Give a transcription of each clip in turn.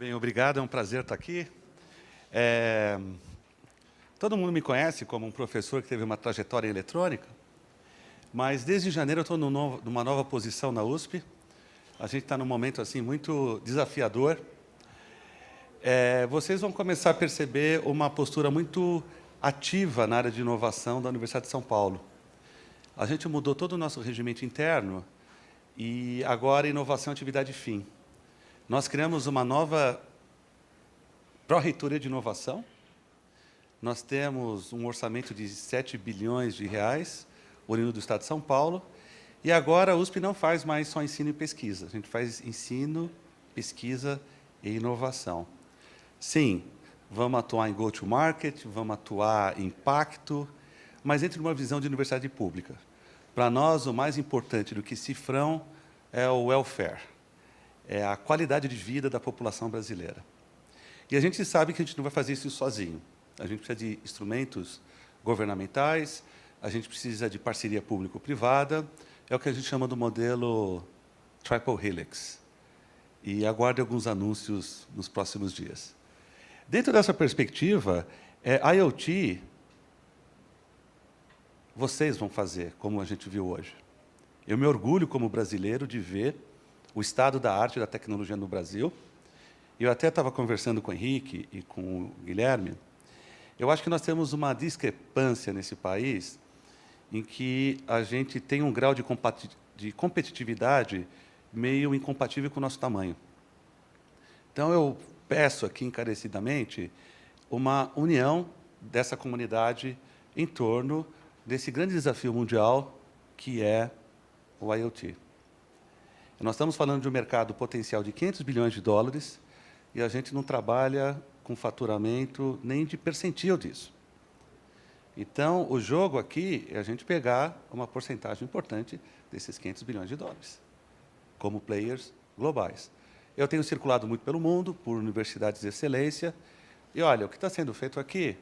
Bem, obrigado, é um prazer estar aqui. Todo mundo me conhece como um professor que teve uma trajetória em eletrônica, mas desde janeiro eu estou numa nova posição na USP. A gente está num momento assim muito desafiador. Vocês vão começar a perceber uma postura muito ativa na área de inovação da Universidade de São Paulo. A gente mudou todo o nosso regimento interno e agora inovação é atividade fim. Nós criamos uma nova pró-reitoria de inovação. Nós temos um orçamento de 7 bilhões de reais, oriundo do Estado de São Paulo, e agora a USP não faz mais só ensino e pesquisa, a gente faz ensino, pesquisa e inovação. Sim, vamos atuar em go-to-market, vamos atuar em impacto, mas dentro de uma visão de universidade pública. Para nós, o mais importante do que cifrão é o welfare, é a qualidade de vida da população brasileira. E a gente sabe que a gente não vai fazer isso sozinho. A gente precisa de instrumentos governamentais, a gente precisa de parceria público-privada, é o que a gente chama do modelo Triple Helix. E aguarde alguns anúncios nos próximos dias. Dentro dessa perspectiva, IoT, vocês vão fazer, como a gente viu hoje. Eu me orgulho, como brasileiro, de ver o estado da arte e da tecnologia no Brasil. Eu até estava conversando com o Henrique e com o Guilherme. Eu acho que nós temos uma discrepância nesse país em que a gente tem um grau de competitividade meio incompatível com o nosso tamanho. Então, eu peço aqui encarecidamente uma união dessa comunidade em torno desse grande desafio mundial que é o IoT. Nós estamos falando de um mercado potencial de 500 bilhões de dólares e a gente não trabalha com faturamento nem de percentil disso. Então, o jogo aqui é a gente pegar uma porcentagem importante desses 500 bilhões de dólares, como players globais. Eu tenho circulado muito pelo mundo, por universidades de excelência, e, olha, o que está sendo feito aqui,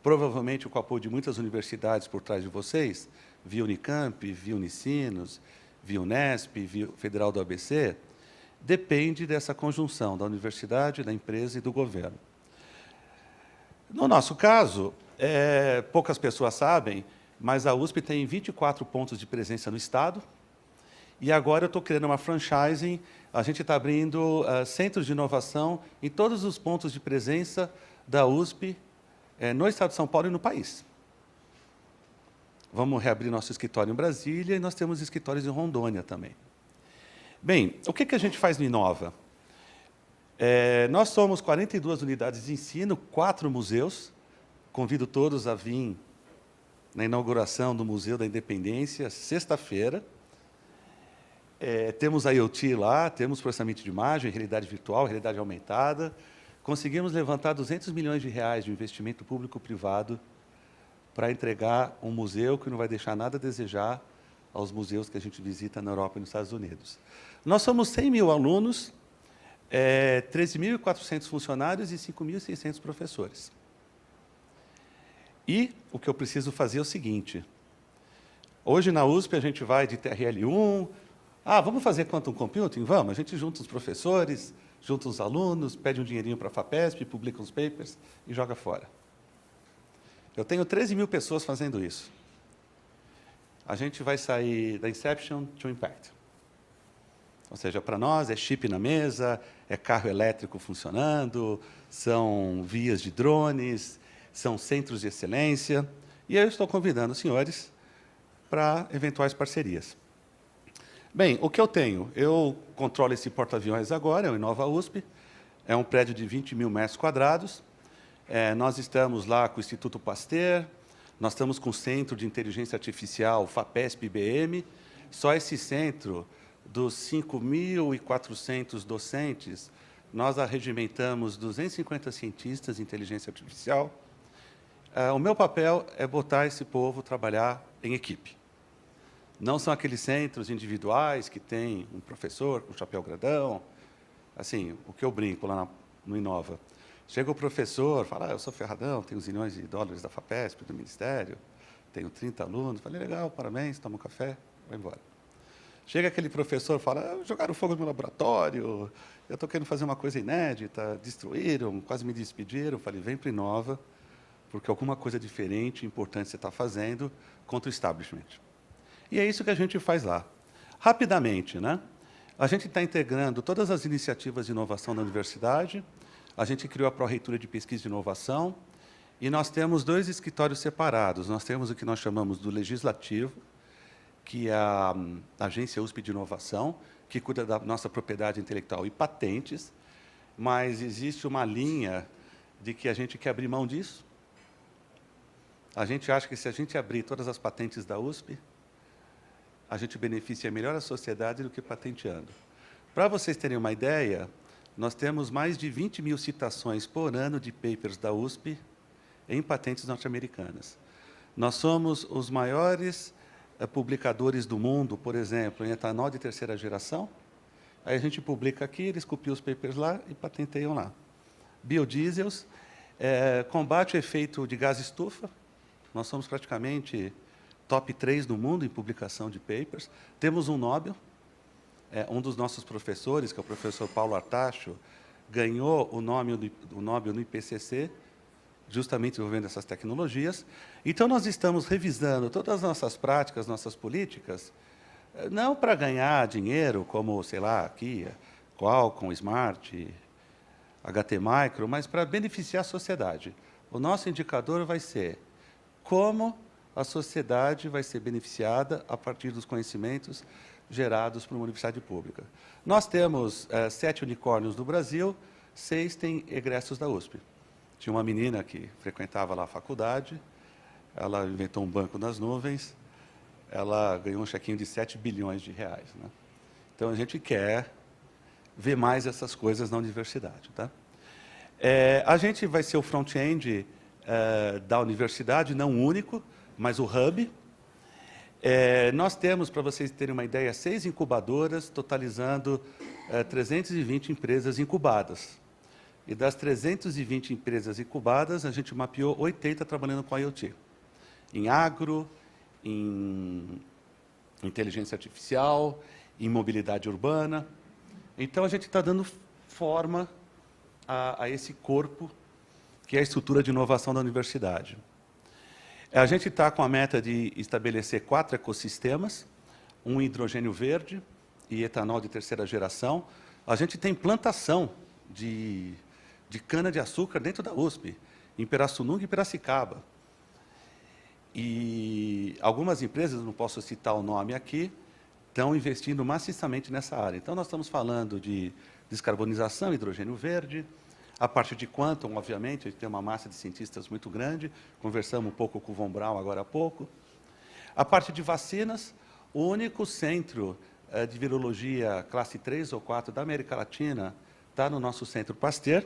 provavelmente com o apoio de muitas universidades por trás de vocês, via Unicamp, via Unicinos, via Unesp, via Federal do ABC, depende dessa conjunção da universidade, da empresa e do governo. No nosso caso, poucas pessoas sabem, mas a USP tem 24 pontos de presença no Estado, e agora eu estou criando uma franchising, a gente está abrindo centros de inovação em todos os pontos de presença da USP no Estado de São Paulo e no país. Vamos reabrir nosso escritório em Brasília e nós temos escritórios em Rondônia também. Bem, o que a gente faz no Inova? Nós somos 42 unidades de ensino, 4 museus. Convido todos a vir na inauguração do Museu da Independência, sexta-feira. Temos IoT lá, temos processamento de imagem, realidade virtual, realidade aumentada. Conseguimos levantar 200 milhões de reais de investimento público-privado para entregar um museu que não vai deixar nada a desejar aos museus que a gente visita na Europa e nos Estados Unidos. Nós somos 100 mil alunos, 13.400 funcionários e 5.600 professores. E o que eu preciso fazer é o seguinte. Hoje, na USP, a gente vai de TRL1. Vamos fazer quantum computing? Vamos. A gente junta os professores, junta os alunos, pede um dinheirinho para a FAPESP, publica uns papers e joga fora. Eu tenho 13 mil pessoas fazendo isso. A gente vai sair da Inception to Impact. Ou seja, para nós é chip na mesa, é carro elétrico funcionando, são vias de drones, são centros de excelência. E eu estou convidando os senhores para eventuais parcerias. Bem, o que eu tenho? Eu controlo esse porta-aviões agora, é o Inova USP, é um prédio de 20 mil metros quadrados. Nós estamos lá com o Instituto Pasteur, nós estamos com o Centro de Inteligência Artificial, FAPESP-IBM. Só esse centro, dos 5.400 docentes, nós arregimentamos 250 cientistas de inteligência artificial. O meu papel é botar esse povo trabalhar em equipe. Não são aqueles centros individuais que tem um professor com chapéu grandão. Assim, o que eu brinco lá no Inova. Chega o professor, fala, eu sou ferradão, tenho zilhões de dólares da FAPESP, do Ministério, tenho 30 alunos. Falei, legal, parabéns, toma um café, vai embora. Chega aquele professor e fala, jogaram fogo no meu laboratório, eu estou querendo fazer uma coisa inédita, destruíram, quase me despediram. Eu falei, vem para a Inova, porque alguma coisa diferente, importante você está fazendo contra o establishment. E é isso que a gente faz lá. Rapidamente, né? A gente está integrando todas as iniciativas de inovação da universidade, a gente criou a Pró-Reitura de Pesquisa e Inovação, e nós temos 2 escritórios separados. Nós temos o que nós chamamos do Legislativo, que é a Agência USP de Inovação, que cuida da nossa propriedade intelectual e patentes, mas existe uma linha de que a gente quer abrir mão disso. A gente acha que, se a gente abrir todas as patentes da USP, a gente beneficia melhor a sociedade do que patenteando. Para vocês terem uma ideia, nós temos mais de 20 mil citações por ano de papers da USP em patentes norte-americanas. Nós somos os maiores publicadores do mundo, por exemplo, em etanol de 3ª geração. Aí a gente publica aqui, eles copiam os papers lá e patenteiam lá. Biodiesels, combate o efeito de gás estufa. Nós somos praticamente top 3 no mundo em publicação de papers. Temos um Nobel. Um dos nossos professores, que é o professor Paulo Artacho, ganhou o Nobel no IPCC, justamente desenvolvendo essas tecnologias. Então, nós estamos revisando todas as nossas práticas, nossas políticas, não para ganhar dinheiro, como, sei lá, aqui, Qualcomm, Smart, HT Micro, mas para beneficiar a sociedade. O nosso indicador vai ser como a sociedade vai ser beneficiada a partir dos conhecimentos gerados por uma universidade pública. Nós temos 7 unicórnios no Brasil, 6 têm egressos da USP. Tinha uma menina que frequentava lá a faculdade, ela inventou um banco nas nuvens, ela ganhou um chequinho de 7 bilhões de reais. Né? Então, a gente quer ver mais essas coisas na universidade. Tá? A gente vai ser o front-end da universidade, não único, mas o hub. Nós temos, para vocês terem uma ideia, 6 incubadoras, totalizando 320 empresas incubadas. E das 320 empresas incubadas, a gente mapeou 80 trabalhando com IoT. Em agro, em inteligência artificial, em mobilidade urbana. Então, a gente está dando forma a esse corpo, que é a estrutura de inovação da universidade. A gente está com a meta de estabelecer 4 ecossistemas, um hidrogênio verde e etanol de 3ª geração. A gente tem plantação de cana-de-açúcar dentro da USP, em Pirassununga e Piracicaba. E algumas empresas, não posso citar o nome aqui, estão investindo maciçamente nessa área. Então, nós estamos falando de descarbonização, hidrogênio verde, a parte de quantum, obviamente, a gente tem uma massa de cientistas muito grande, conversamos um pouco com o Von Braun agora há pouco. A parte de vacinas, o único centro de virologia classe 3 ou 4 da América Latina está no nosso Centro Pasteur.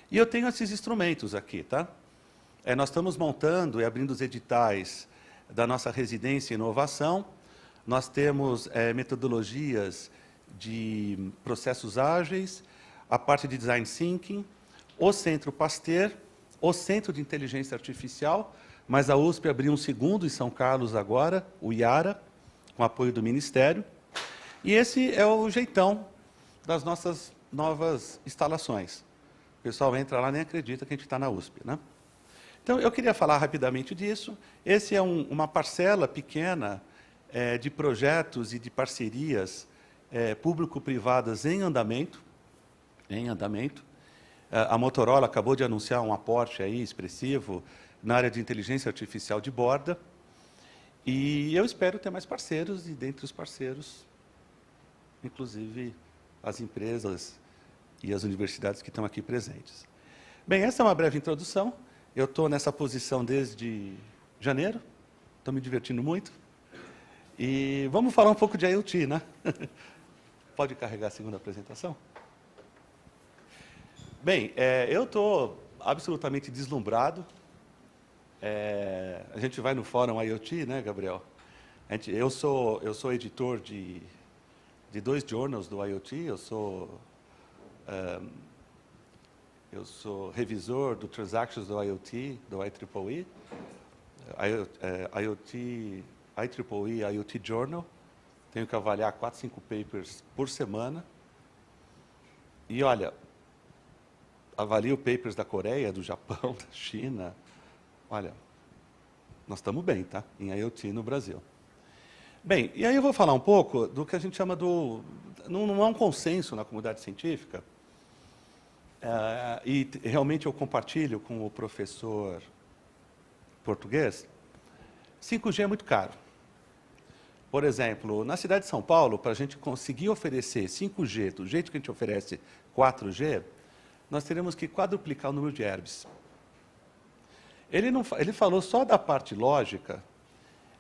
E eu tenho esses instrumentos aqui, tá? Nós estamos montando e abrindo os editais da nossa residência em inovação. Nós temos metodologias de processos ágeis, a parte de design thinking, o Centro Pasteur, o Centro de Inteligência Artificial, mas a USP abriu um segundo em São Carlos agora, o IARA, com apoio do Ministério. E esse é o jeitão das nossas novas instalações. O pessoal entra lá e nem acredita que a gente está na USP. Né? Então, eu queria falar rapidamente disso. Esse é uma parcela pequena de projetos e de parcerias público-privadas em andamento. A Motorola acabou de anunciar um aporte aí expressivo na área de inteligência artificial de borda. E eu espero ter mais parceiros, e dentre os parceiros, inclusive as empresas e as universidades que estão aqui presentes. Bem, essa é uma breve introdução. Eu estou nessa posição desde janeiro, estou me divertindo muito. E vamos falar um pouco de IoT, né? Pode carregar a segunda apresentação? Bem, eu estou absolutamente deslumbrado. A gente vai no fórum IoT, né, Gabriel? Eu sou editor de 2 journals do IoT, eu sou revisor do Transactions do IoT, do IEEE, IEEE IoT Journal, tenho que avaliar 4, 5 papers por semana. E, olha, avalio papers da Coreia, do Japão, da China. Olha, nós estamos bem, tá? Em IoT no Brasil. Bem, e aí eu vou falar um pouco do que a gente chama do... Não há um consenso na comunidade científica, e realmente eu compartilho com o professor português, 5G é muito caro. Por exemplo, na cidade de São Paulo, para a gente conseguir oferecer 5G do jeito que a gente oferece 4G, nós teremos que quadruplicar o número de herbes. Ele falou só da parte lógica,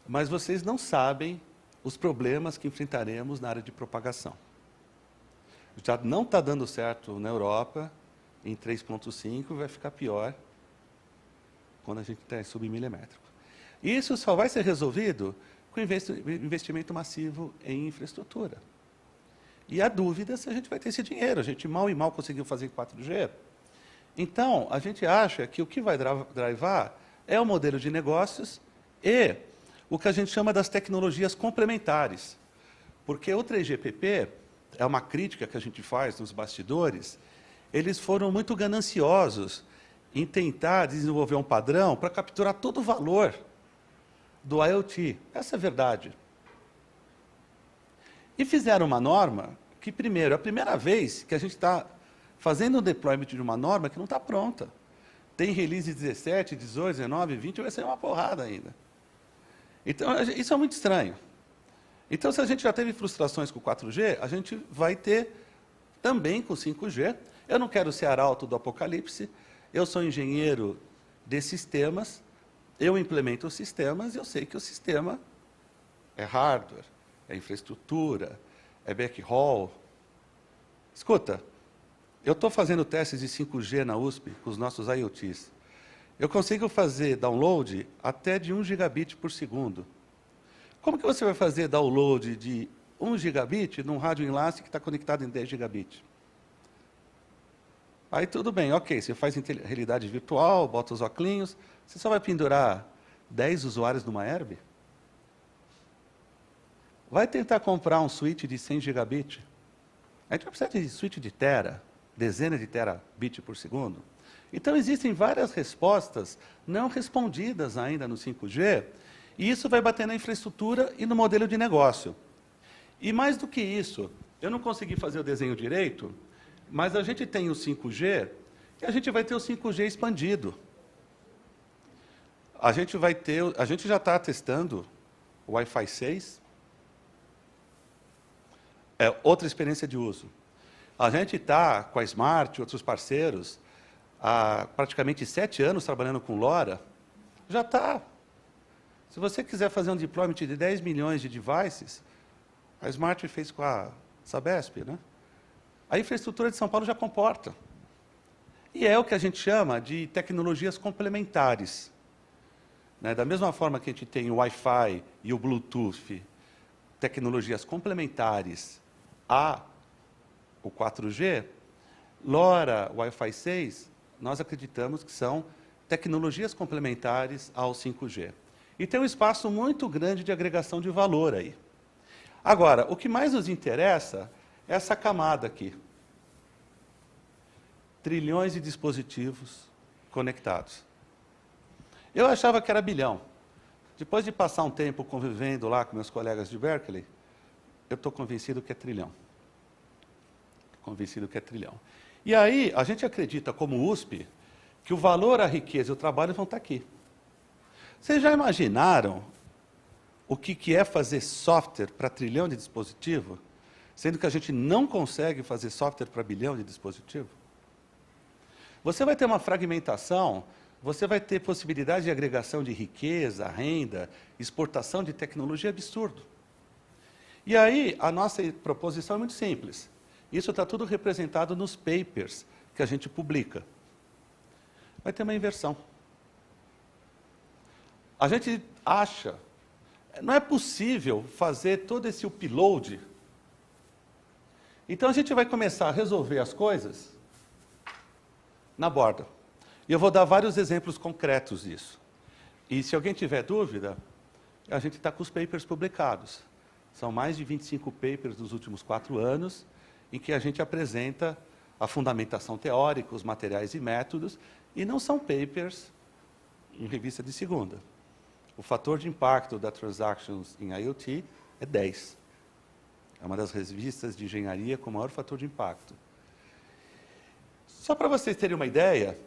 mas vocês não sabem os problemas que enfrentaremos na área de propagação. Já não está dando certo na Europa, em 3.5 vai ficar pior quando a gente está em submilimétrico. Isso só vai ser resolvido com investimento massivo em infraestrutura. E há dúvida se a gente vai ter esse dinheiro. A gente mal e mal conseguiu fazer 4G. Então, a gente acha que o que vai drivar é o modelo de negócios e o que a gente chama das tecnologias complementares. Porque o 3GPP, é uma crítica que a gente faz nos bastidores, eles foram muito gananciosos em tentar desenvolver um padrão para capturar todo o valor do IoT. Essa é a verdade. E fizeram uma norma que, primeiro, é a primeira vez que a gente está fazendo o deployment de uma norma que não está pronta. Tem release 17, 18, 19, 20, vai ser uma porrada ainda. Então, isso é muito estranho. Então, se a gente já teve frustrações com 4G, a gente vai ter também com 5G. Eu não quero ser arauto do apocalipse, eu sou engenheiro de sistemas, eu implemento os sistemas e eu sei que o sistema é hardware, é infraestrutura, é backhaul. Escuta, eu estou fazendo testes de 5G na USP com os nossos IoTs. Eu consigo fazer download até de 1 gigabit por segundo. Como que você vai fazer download de 1 gigabit num rádio enlace que está conectado em 10 gigabit? Aí tudo bem, ok, você faz realidade virtual, bota os óculos, você só vai pendurar 10 usuários numa Herb? Vai tentar comprar um switch de 100 gigabit? A gente vai precisar de switch de tera, dezenas de terabit por segundo. Então, existem várias respostas não respondidas ainda no 5G, e isso vai bater na infraestrutura e no modelo de negócio. E mais do que isso, eu não consegui fazer o desenho direito, mas a gente tem o 5G e a gente vai ter o 5G expandido. A gente já está testando o Wi-Fi 6. É outra experiência de uso. A gente está com a Smart e outros parceiros há praticamente 7 anos trabalhando com LoRa. Já está. Se você quiser fazer um deployment de 10 milhões de devices, a Smart fez com a Sabesp, né? A infraestrutura de São Paulo já comporta. E é o que a gente chama de tecnologias complementares. Né? Da mesma forma que a gente tem o Wi-Fi e o Bluetooth, tecnologias complementares ao 4G, LoRa, Wi-Fi 6, nós acreditamos que são tecnologias complementares ao 5G. E tem um espaço muito grande de agregação de valor aí. Agora, o que mais nos interessa é essa camada aqui. Trilhões de dispositivos conectados. Eu achava que era bilhão. Depois de passar um tempo convivendo lá com meus colegas de Berkeley, eu estou convencido que é trilhão. Convencido que é trilhão. E aí, a gente acredita, como USP, que o valor, a riqueza e o trabalho vão estar aqui. Vocês já imaginaram o que é fazer software para trilhão de dispositivo, sendo que a gente não consegue fazer software para bilhão de dispositivo? Você vai ter uma fragmentação, você vai ter possibilidade de agregação de riqueza, renda, exportação de tecnologia absurdo. E aí, a nossa proposição é muito simples. Isso está tudo representado nos papers que a gente publica. Vai ter uma inversão. A gente acha, não é possível fazer todo esse upload. Então, a gente vai começar a resolver as coisas na borda. E eu vou dar vários exemplos concretos disso. E se alguém tiver dúvida, a gente está com os papers publicados. São mais de 25 papers dos últimos 4 anos, em que a gente apresenta a fundamentação teórica, os materiais e métodos, e não são papers em revista de segunda. O fator de impacto da Transactions em IoT é 10. É uma das revistas de engenharia com maior fator de impacto. Só para vocês terem uma ideia,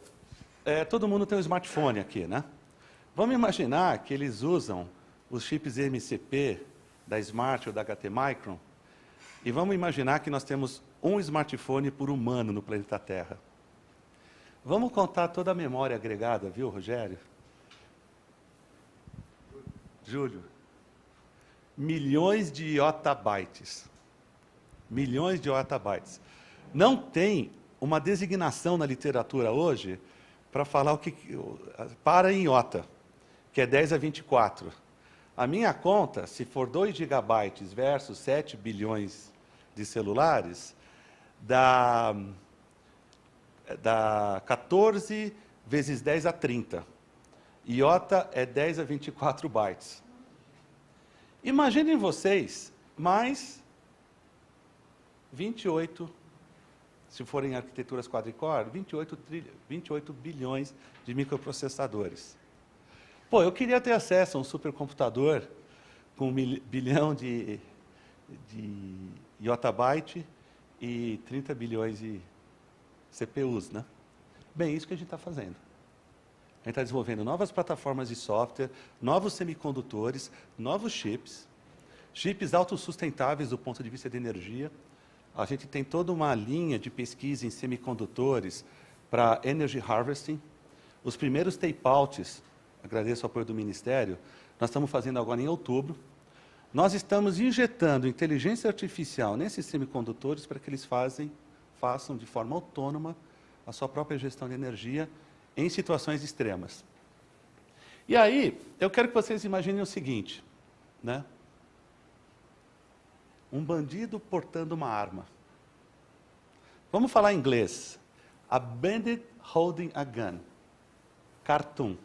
todo mundo tem um smartphone aqui, né? Vamos imaginar que eles usam os chips MCP da Smart ou da HT Micron, e vamos imaginar que nós temos um smartphone por humano no planeta Terra. Vamos contar toda a memória agregada, viu, Rogério? Júlio. Milhões de yottabytes. Milhões de yottabytes. Não tem uma designação na literatura hoje para falar o que para em iota, que é 10 a 24. A minha conta, se for 2 gigabytes versus 7 bilhões de celulares, dá 14 vezes 10 a 30. Iota é 10 a 24 bytes. Imaginem vocês, mais 28, se forem arquiteturas quadricore, 28 bilhões de microprocessadores. Pô, eu queria ter acesso a um supercomputador com 1 bilhão de yottabyte e 30 bilhões de CPUs, né? Bem, isso que a gente está fazendo. A gente está desenvolvendo novas plataformas de software, novos semicondutores, novos chips autossustentáveis do ponto de vista de energia. A gente tem toda uma linha de pesquisa em semicondutores para energy harvesting. Os primeiros tape-outs, agradeço o apoio do Ministério, nós estamos fazendo agora em outubro. Nós estamos injetando inteligência artificial nesses semicondutores para que eles façam de forma autônoma a sua própria gestão de energia em situações extremas. E aí, eu quero que vocês imaginem o seguinte, né? Um bandido portando uma arma. Vamos falar em inglês. A bandit holding a gun. Cartoon.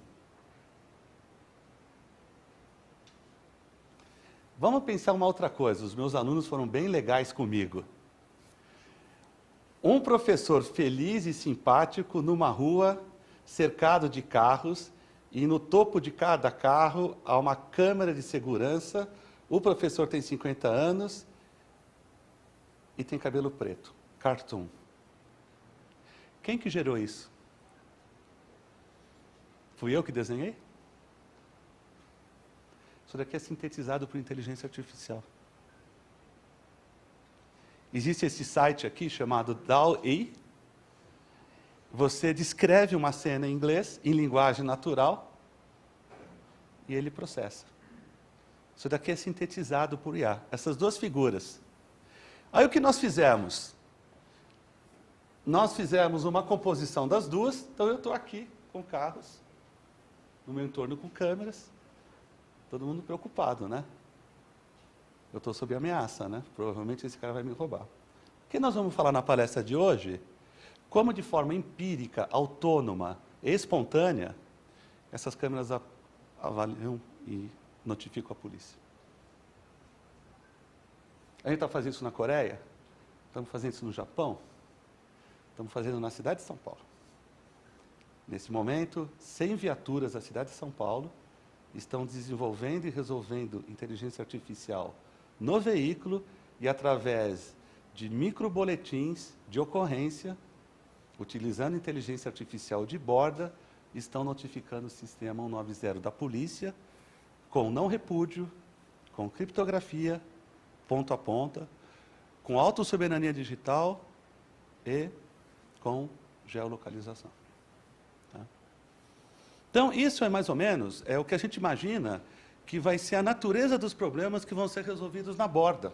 Vamos pensar uma outra coisa. Os meus alunos foram bem legais comigo. Um professor feliz e simpático numa rua, cercado de carros, e no topo de cada carro há uma câmera de segurança. O professor tem 50 anos e tem cabelo preto. Cartoon. Quem que gerou isso? Fui eu que desenhei? Isso daqui é sintetizado por inteligência artificial. Existe esse site aqui chamado DALL-E. Você descreve uma cena em inglês, em linguagem natural, e ele processa. Isso daqui é sintetizado por IA. Essas duas figuras. Aí o que nós fizemos? Nós fizemos uma composição das duas, então eu estou aqui com carros, no meu entorno com câmeras, todo mundo preocupado, né? Eu estou sob ameaça, né? Provavelmente esse cara vai me roubar. O que nós vamos falar na palestra de hoje? Como de forma empírica, autônoma e espontânea, essas câmeras avaliam e notificam a polícia. A gente está fazendo isso na Coreia, estamos fazendo isso no Japão, estamos fazendo na cidade de São Paulo. Nesse momento, 100 viaturas da cidade de São Paulo estão desenvolvendo e resolvendo inteligência artificial no veículo e através de microboletins de ocorrência, utilizando inteligência artificial de borda, estão notificando o sistema 190 da polícia com não repúdio, com criptografia, ponto a ponta, com autossoberania digital e com geolocalização. Tá? Então, isso é mais ou menos o que a gente imagina que vai ser a natureza dos problemas que vão ser resolvidos na borda.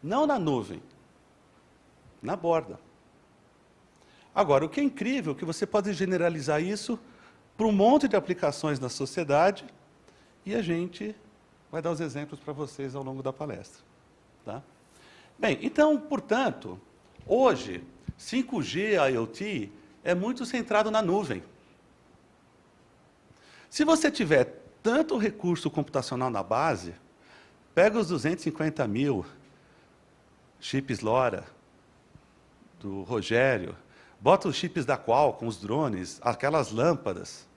Não na nuvem, na borda. Agora, o que é incrível é que você pode generalizar isso para um monte de aplicações na sociedade e a gente vai dar os exemplos para vocês ao longo da palestra. Tá? Bem, então, portanto, hoje, 5G IoT é muito centrado na nuvem. Se você tiver tanto recurso computacional na base, Pega os 250 mil chips LoRa do Rogério, bota os chips da Qualcomm, os drones, aquelas lâmpadas.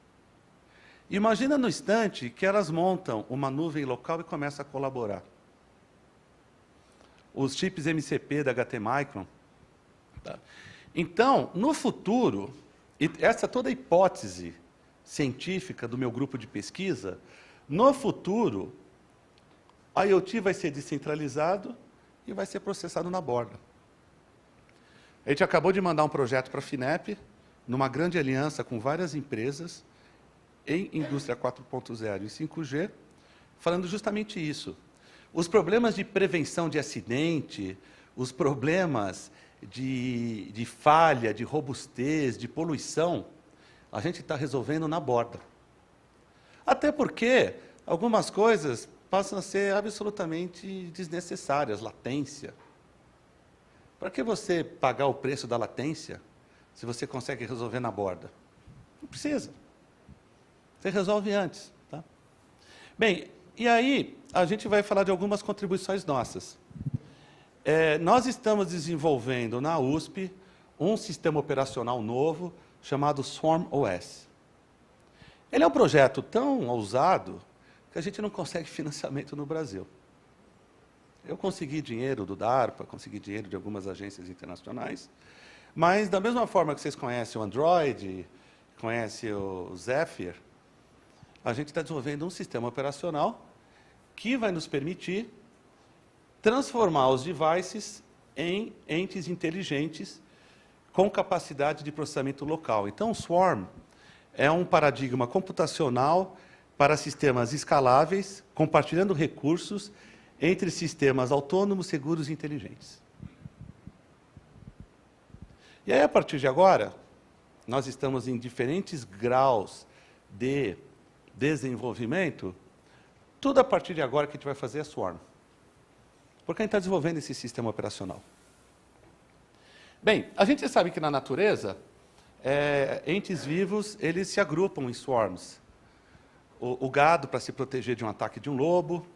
Imagina no instante que elas montam uma nuvem local e começam a colaborar. Os chips MCP da HT Micron. Tá? Então, no futuro, e essa toda a hipótese científica do meu grupo de pesquisa, no futuro, a IoT vai ser descentralizado e vai ser processado na borda. A gente acabou de mandar um projeto para a FINEP, numa grande aliança com várias empresas, em indústria 4.0 e 5G, falando justamente isso. Os problemas de prevenção de acidente, os problemas de falha, de robustez, de poluição, a gente está resolvendo na borda. Até porque algumas coisas passam a ser absolutamente desnecessárias, latência. Para que você pagar o preço da latência se você consegue resolver na borda? Não precisa. Você resolve antes. Tá? Bem, e aí a gente vai falar de algumas contribuições nossas. Nós estamos desenvolvendo na USP um sistema operacional novo chamado Swarm OS. Ele é um projeto tão ousado que a gente não consegue financiamento no Brasil. Eu consegui dinheiro do DARPA, consegui dinheiro de algumas agências internacionais, mas da mesma forma que vocês conhecem o Android, conhecem o Zephyr, a gente está desenvolvendo um sistema operacional que vai nos permitir transformar os devices em entes inteligentes com capacidade de processamento local. Então, o Swarm é um paradigma computacional para sistemas escaláveis, compartilhando recursos entre sistemas autônomos, seguros e inteligentes. E aí, a partir de agora, nós estamos em diferentes graus de desenvolvimento. Tudo a partir de agora que a gente vai fazer é Swarm. Porque a gente está desenvolvendo esse sistema operacional. Bem, a gente sabe que na natureza, entes vivos, eles se agrupam em swarms. O gado para se proteger de um ataque de um lobo,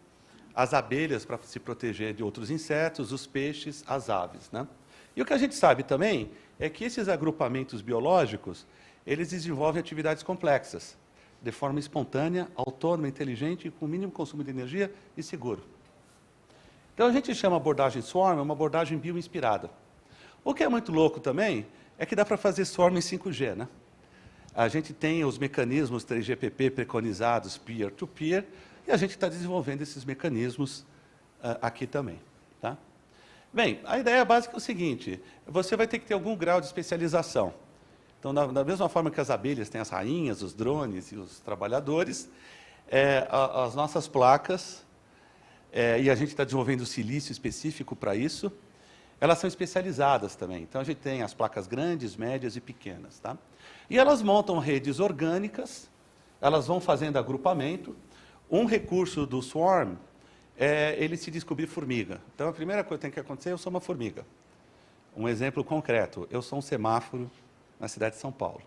as abelhas para se proteger de outros insetos, os peixes, as aves. Né? E o que a gente sabe também é que esses agrupamentos biológicos, eles desenvolvem atividades complexas, de forma espontânea, autônoma, inteligente, com o mínimo consumo de energia e seguro. Então, a gente chama a abordagem Swarm uma abordagem bioinspirada. O que é muito louco também é que dá para fazer Swarm em 5G. Né? A gente tem os mecanismos 3GPP preconizados peer-to-peer, e a gente está desenvolvendo esses mecanismos aqui também. Tá? Bem, a ideia básica é o seguinte, você vai ter que ter algum grau de especialização. Então, da mesma forma que as abelhas têm as rainhas, os drones e os trabalhadores, as nossas placas, e a gente está desenvolvendo silício específico para isso, elas são especializadas também. Então, a gente tem as placas grandes, médias e pequenas. Tá? E elas montam redes orgânicas, elas vão fazendo agrupamento. Um recurso do Swarm é ele se descobrir formiga. Então, a primeira coisa que tem que acontecer, eu sou uma formiga. Um exemplo concreto, eu sou um semáforo na cidade de São Paulo.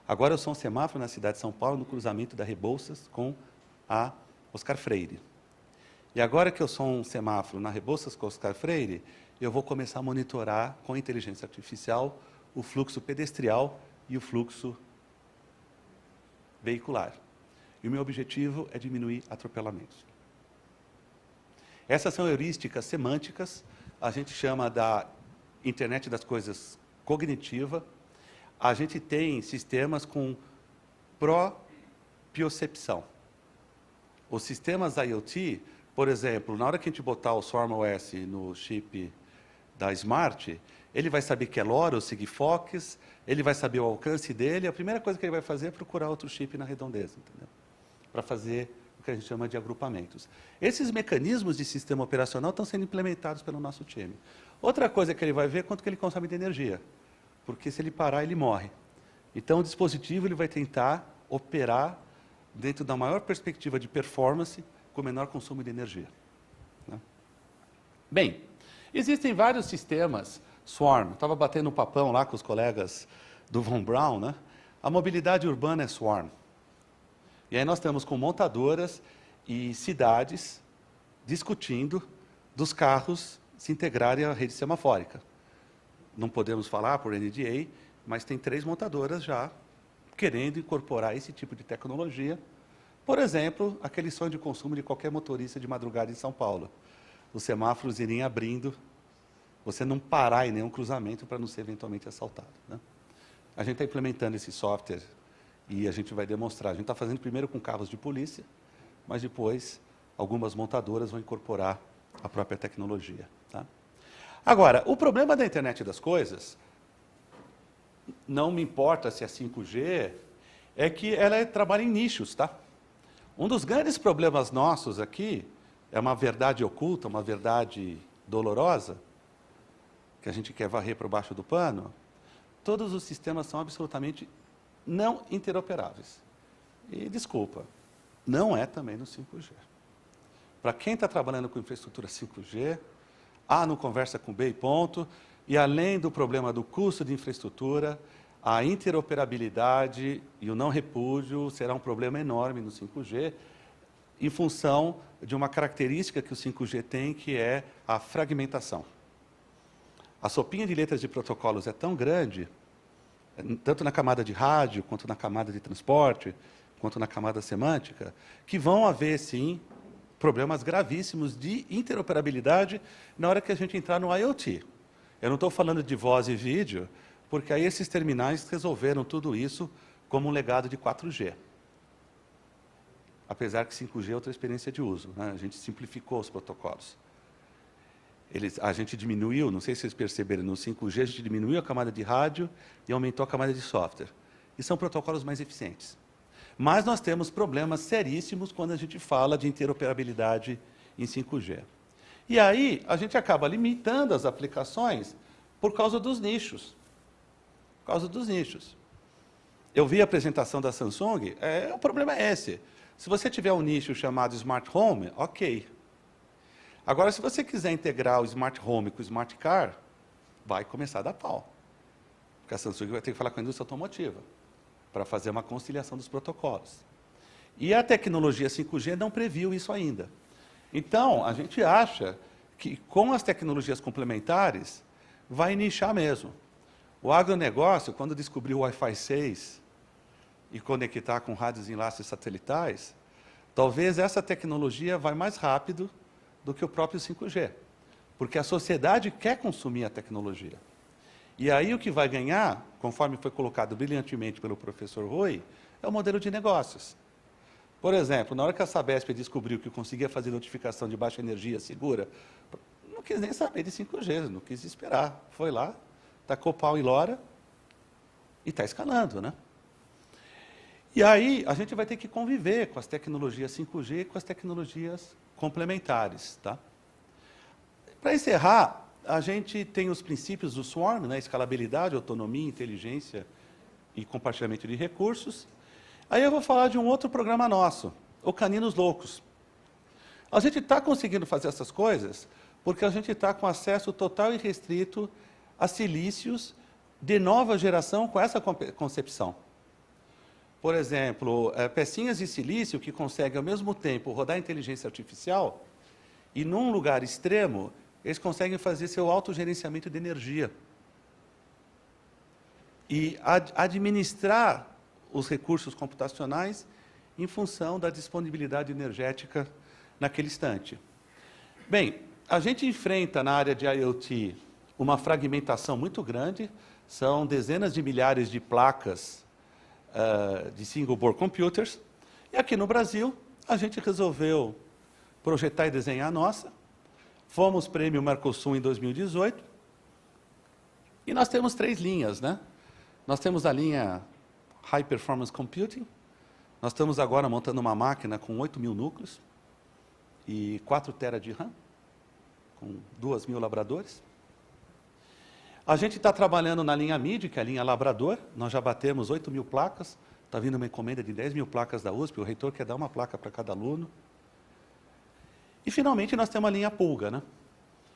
Agora eu sou um semáforo na cidade de São Paulo, no cruzamento da Rebouças com a Oscar Freire. E agora que eu sou um semáforo na Rebouças com a Oscar Freire, eu vou começar a monitorar com inteligência artificial o fluxo pedestrial e o fluxo veicular. E o meu objetivo é diminuir atropelamentos. Essas são heurísticas semânticas, a gente chama da internet das coisas cognitiva. A gente tem sistemas com propiocepção. Os sistemas IoT, por exemplo, na hora que a gente botar o Swarm OS no chip da Smart, ele vai saber que é LoRa ou Sigfox, ele vai saber o alcance dele, a primeira coisa que ele vai fazer é procurar outro chip na redondeza, entendeu? Para fazer o que a gente chama de agrupamentos. Esses mecanismos de sistema operacional estão sendo implementados pelo nosso time. Outra coisa que ele vai ver é quanto que ele consome de energia, porque se ele parar, ele morre. Então, o dispositivo ele vai tentar operar dentro da maior perspectiva de performance, com menor consumo de energia. Né? Bem, existem vários sistemas Swarm. Estava batendo um papão lá com os colegas do Von Braun. Né? A mobilidade urbana é Swarm. E aí nós estamos com montadoras e cidades discutindo dos carros se integrarem à rede semafórica. Não podemos falar por NDA, mas tem 3 montadoras já querendo incorporar esse tipo de tecnologia. Por exemplo, aquele sonho de consumo de qualquer motorista de madrugada em São Paulo. Os semáforos irem abrindo, você não parar em nenhum cruzamento para não ser eventualmente assaltado, né? A gente está implementando esse software e a gente vai demonstrar. A gente está fazendo primeiro com carros de polícia, mas depois algumas montadoras vão incorporar a própria tecnologia, tá? Agora, o problema da internet das coisas, não me importa se é 5G, é que ela trabalha em nichos, tá? Um dos grandes problemas nossos aqui é uma verdade oculta, uma verdade dolorosa, que a gente quer varrer para baixo do pano. Todos os sistemas são absolutamente não interoperáveis. E, desculpa, não é também no 5G. Para quem está trabalhando com infraestrutura 5G, não conversa com B e ponto, e além do problema do custo de infraestrutura, a interoperabilidade e o não repúdio será um problema enorme no 5G, em função de uma característica que o 5G tem, que é a fragmentação. A sopinha de letras de protocolos é tão grande, tanto na camada de rádio, quanto na camada de transporte, quanto na camada semântica, que vão haver, sim, problemas gravíssimos de interoperabilidade na hora que a gente entrar no IoT. Eu não estou falando de voz e vídeo, porque aí esses terminais resolveram tudo isso como um legado de 4G. Apesar que 5G é outra experiência de uso, né? A gente simplificou os protocolos. A gente diminuiu, não sei se vocês perceberam, no 5G a gente diminuiu a camada de rádio e aumentou a camada de software. E são protocolos mais eficientes. Mas nós temos problemas seríssimos quando a gente fala de interoperabilidade em 5G. E aí, a gente acaba limitando as aplicações por causa dos nichos. Por causa dos nichos. Eu vi a apresentação da Samsung, o problema é esse. Se você tiver um nicho chamado Smart Home, ok. Agora, se você quiser integrar o Smart Home com o Smart Car, vai começar a dar pau. Porque a Samsung vai ter que falar com a indústria automotiva para fazer uma conciliação dos protocolos. E a tecnologia 5G não previu isso ainda. Então, a gente acha que, com as tecnologias complementares, vai nichar mesmo. O agronegócio, quando descobriu o Wi-Fi 6 e conectar com rádios enlaces satelitais, talvez essa tecnologia vai mais rápido do que o próprio 5G, porque a sociedade quer consumir a tecnologia. E aí o que vai ganhar, conforme foi colocado brilhantemente pelo professor Rui, é o modelo de negócios. Por exemplo, na hora que a Sabesp descobriu que conseguia fazer notificação de baixa energia segura, não quis nem saber de 5G, não quis esperar. Foi lá, tacou pau e lora e está escalando, né? E aí a gente vai ter que conviver com as tecnologias 5G e com as tecnologias complementares, tá? Para encerrar, a gente tem os princípios do Swarm, né? Escalabilidade, autonomia, inteligência e compartilhamento de recursos. Aí eu vou falar de um outro programa nosso, o Caninos Loucos. A gente está conseguindo fazer essas coisas porque a gente está com acesso total e restrito a silícios de nova geração com essa concepção. Por exemplo, pecinhas de silício que conseguem, ao mesmo tempo, rodar inteligência artificial e, num lugar extremo, eles conseguem fazer seu autogerenciamento de energia e administrar os recursos computacionais em função da disponibilidade energética naquele instante. Bem, a gente enfrenta na área de IoT uma fragmentação muito grande, são dezenas de milhares de placas de single-board computers, e aqui no Brasil a gente resolveu projetar e desenhar a nossa, fomos prêmio Mercosul em 2018, e nós temos 3 linhas, né? Nós temos a linha High Performance Computing, nós estamos agora montando uma máquina com 8.000 núcleos e 4 TB de RAM, com 2.000 labradores. A gente está trabalhando na linha MIDI, que é a linha Labrador, nós já batemos 8.000 placas, está vindo uma encomenda de 10.000 placas da USP, o reitor quer dar uma placa para cada aluno. E, finalmente, nós temos a linha Pulga, né?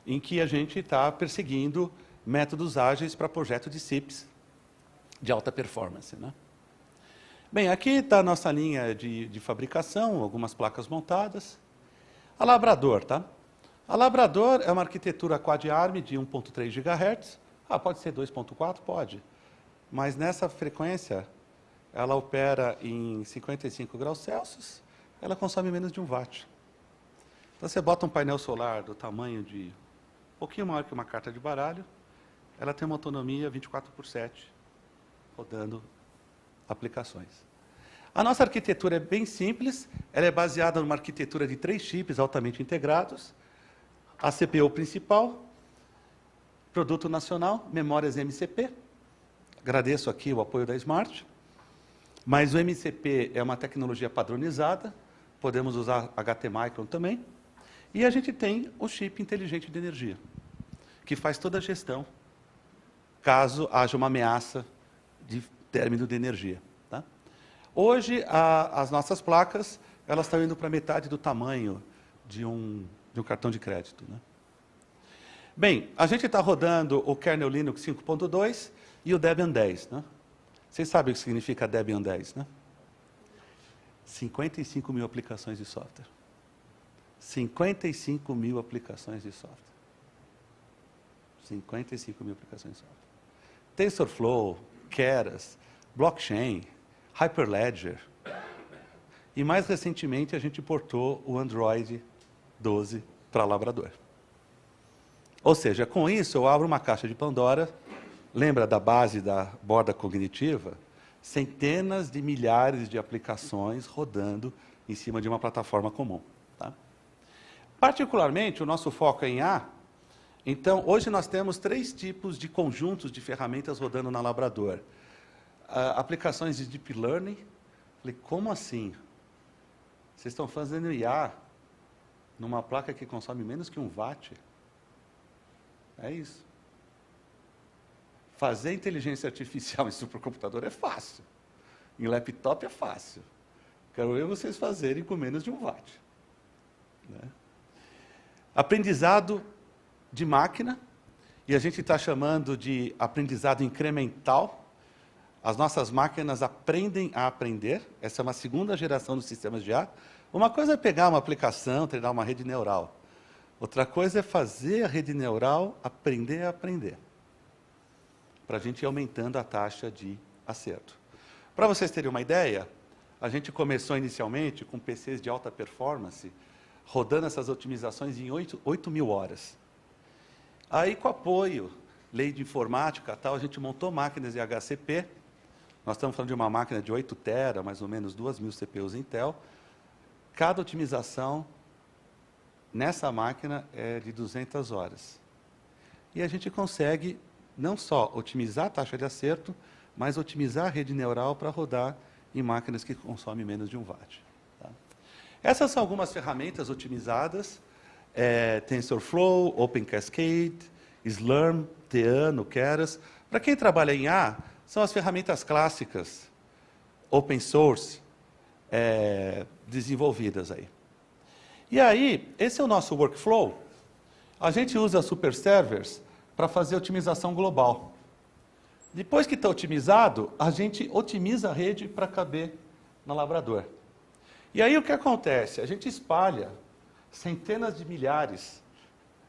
Em que a gente está perseguindo métodos ágeis para projeto de CIPS de alta performance, né? Bem, aqui está a nossa linha de fabricação, algumas placas montadas. A Labrador, tá? A Labrador é uma arquitetura quad-arm de 1.3 GHz. Pode ser 2.4? Pode. Mas nessa frequência, ela opera em 55 graus Celsius, ela consome menos de 1 watt. Então, você bota um painel solar do tamanho de um pouquinho maior que uma carta de baralho, ela tem uma autonomia 24/7, rodando aplicações. A nossa arquitetura é bem simples, ela é baseada numa arquitetura de 3 chips altamente integrados, a CPU principal, produto nacional, memórias MCP. Agradeço aqui o apoio da Smart, mas o MCP é uma tecnologia padronizada, podemos usar HT-Micron também, e a gente tem o chip inteligente de energia, que faz toda a gestão, caso haja uma ameaça de término de energia. Tá? Hoje, as nossas placas, elas estão indo para metade do tamanho de um cartão de crédito. Né? Bem, a gente está rodando o kernel Linux 5.2 e o Debian 10. Né? Vocês sabem o que significa Debian 10, né? 55 mil aplicações de software. 55 mil aplicações de software. 55 mil aplicações de software. TensorFlow, Keras, Blockchain, Hyperledger. E mais recentemente a gente portou o Android 12 para Labrador. Ou seja, com isso eu abro uma caixa de Pandora, lembra da base da borda cognitiva? Centenas de milhares de aplicações rodando em cima de uma plataforma comum. Tá? Particularmente, o nosso foco é em A. Então, hoje nós temos 3 tipos de conjuntos de ferramentas rodando na Labrador. Aplicações de Deep Learning. Falei, como assim? Vocês estão fazendo IA numa placa que consome menos que 1 watt? É isso. Fazer inteligência artificial em supercomputador é fácil. Em laptop é fácil. Quero ver vocês fazerem com menos de 1 watt. Né? Aprendizado de máquina, e a gente está chamando de aprendizado incremental. As nossas máquinas aprendem a aprender. Essa é uma segunda geração dos sistemas de IA. Uma coisa é pegar uma aplicação, treinar uma rede neural. Outra coisa é fazer a rede neural aprender a aprender, para a gente ir aumentando a taxa de acerto. Para vocês terem uma ideia, a gente começou inicialmente com PCs de alta performance, rodando essas otimizações em 8.000 horas. Aí, com apoio, lei de informática, tal, a gente montou máquinas de HCP. Nós estamos falando de uma máquina de 8 tera, mais ou menos 2.000 CPUs Intel. Cada otimização nessa máquina é de 200 horas. E a gente consegue não só otimizar a taxa de acerto, mas otimizar a rede neural para rodar em máquinas que consomem menos de 1 watt. Tá? Essas são algumas ferramentas otimizadas, TensorFlow, OpenCascade, Slurm, Theano, Keras. Para quem trabalha em A, são as ferramentas clássicas, open source, desenvolvidas aí. E aí, esse é o nosso workflow. A gente usa super servers para fazer otimização global. Depois que está otimizado, a gente otimiza a rede para caber na Labrador. E aí o que acontece? A gente espalha centenas de milhares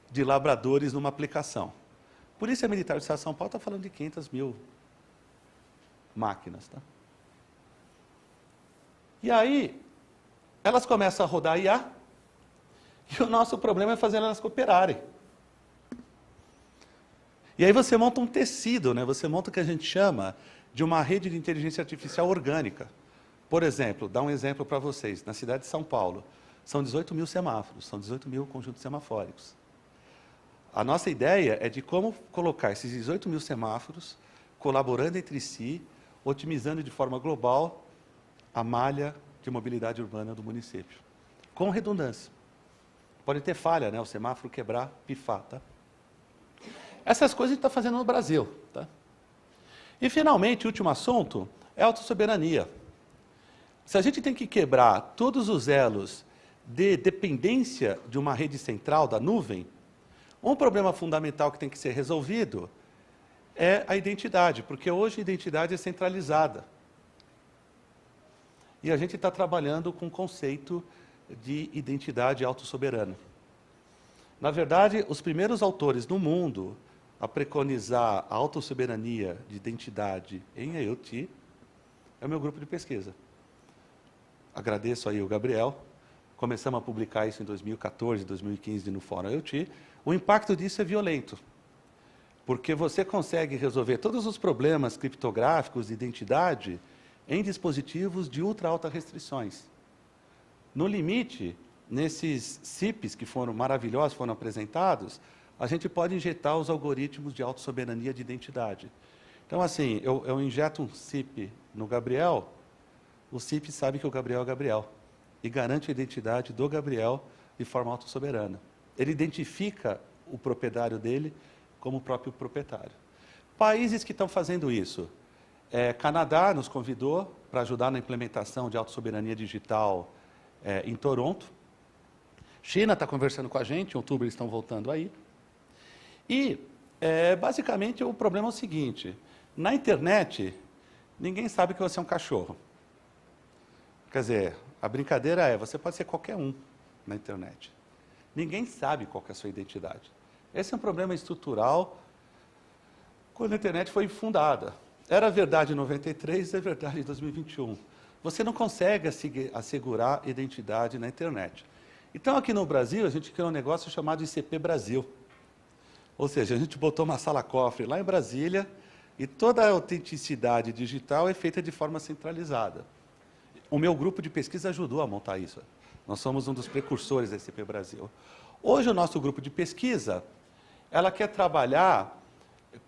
de labradores numa aplicação. Polícia Militar do Estado de São Paulo está falando de 500 mil máquinas. Tá? E aí, elas começam a rodar IA, e o nosso problema é fazer elas cooperarem. E aí você monta um tecido, né? Você monta o que a gente chama de uma rede de inteligência artificial orgânica. Por exemplo, dá um exemplo para vocês. Na cidade de São Paulo, são 18.000 semáforos, são 18.000 conjuntos semafóricos. A nossa ideia é de como colocar esses 18.000 semáforos colaborando entre si, otimizando de forma global a malha de mobilidade urbana do município. Com redundância. Pode ter falha, né? O semáforo quebrar, pifar. Tá? Essas coisas a gente está fazendo no Brasil. Tá? E, finalmente, o último assunto é a autossoberania. Se a gente tem que quebrar todos os elos de dependência de uma rede central, da nuvem, um problema fundamental que tem que ser resolvido é a identidade, porque hoje a identidade é centralizada. E a gente está trabalhando com o conceito de identidade autossoberana. Na verdade, os primeiros autores no mundo a preconizar a autossoberania de identidade em IoT é o meu grupo de pesquisa. Agradeço aí o Gabriel. Começamos a publicar isso em 2014, 2015 no Fórum IoT. O impacto disso é violento, porque você consegue resolver todos os problemas criptográficos de identidade em dispositivos de ultra alta restrições. No limite, nesses CIPs que foram maravilhosos, foram apresentados, a gente pode injetar os algoritmos de autossoberania de identidade. Então, assim, eu injeto um CIP no Gabriel, o CIP sabe que o Gabriel é o Gabriel e garante a identidade do Gabriel de forma autossoberana. Ele identifica o proprietário dele como o próprio proprietário. Países que estão fazendo isso. Canadá nos convidou para ajudar na implementação de autossoberania digital em Toronto. China está conversando com a gente, em outubro eles estão voltando aí. E, basicamente, o problema é o seguinte: na internet, ninguém sabe que você é um cachorro. Quer dizer, a brincadeira é, você pode ser qualquer um na internet. Ninguém sabe qual que é a sua identidade. Esse é um problema estrutural quando a internet foi fundada. Era verdade em 93, é verdade em 2021. Você não consegue assegurar identidade na internet. Então, aqui no Brasil, a gente criou um negócio chamado ICP Brasil. Ou seja, a gente botou uma sala-cofre lá em Brasília e toda a autenticidade digital é feita de forma centralizada. O meu grupo de pesquisa ajudou a montar isso. Nós somos um dos precursores da ICP Brasil. Hoje, o nosso grupo de pesquisa, ela quer trabalhar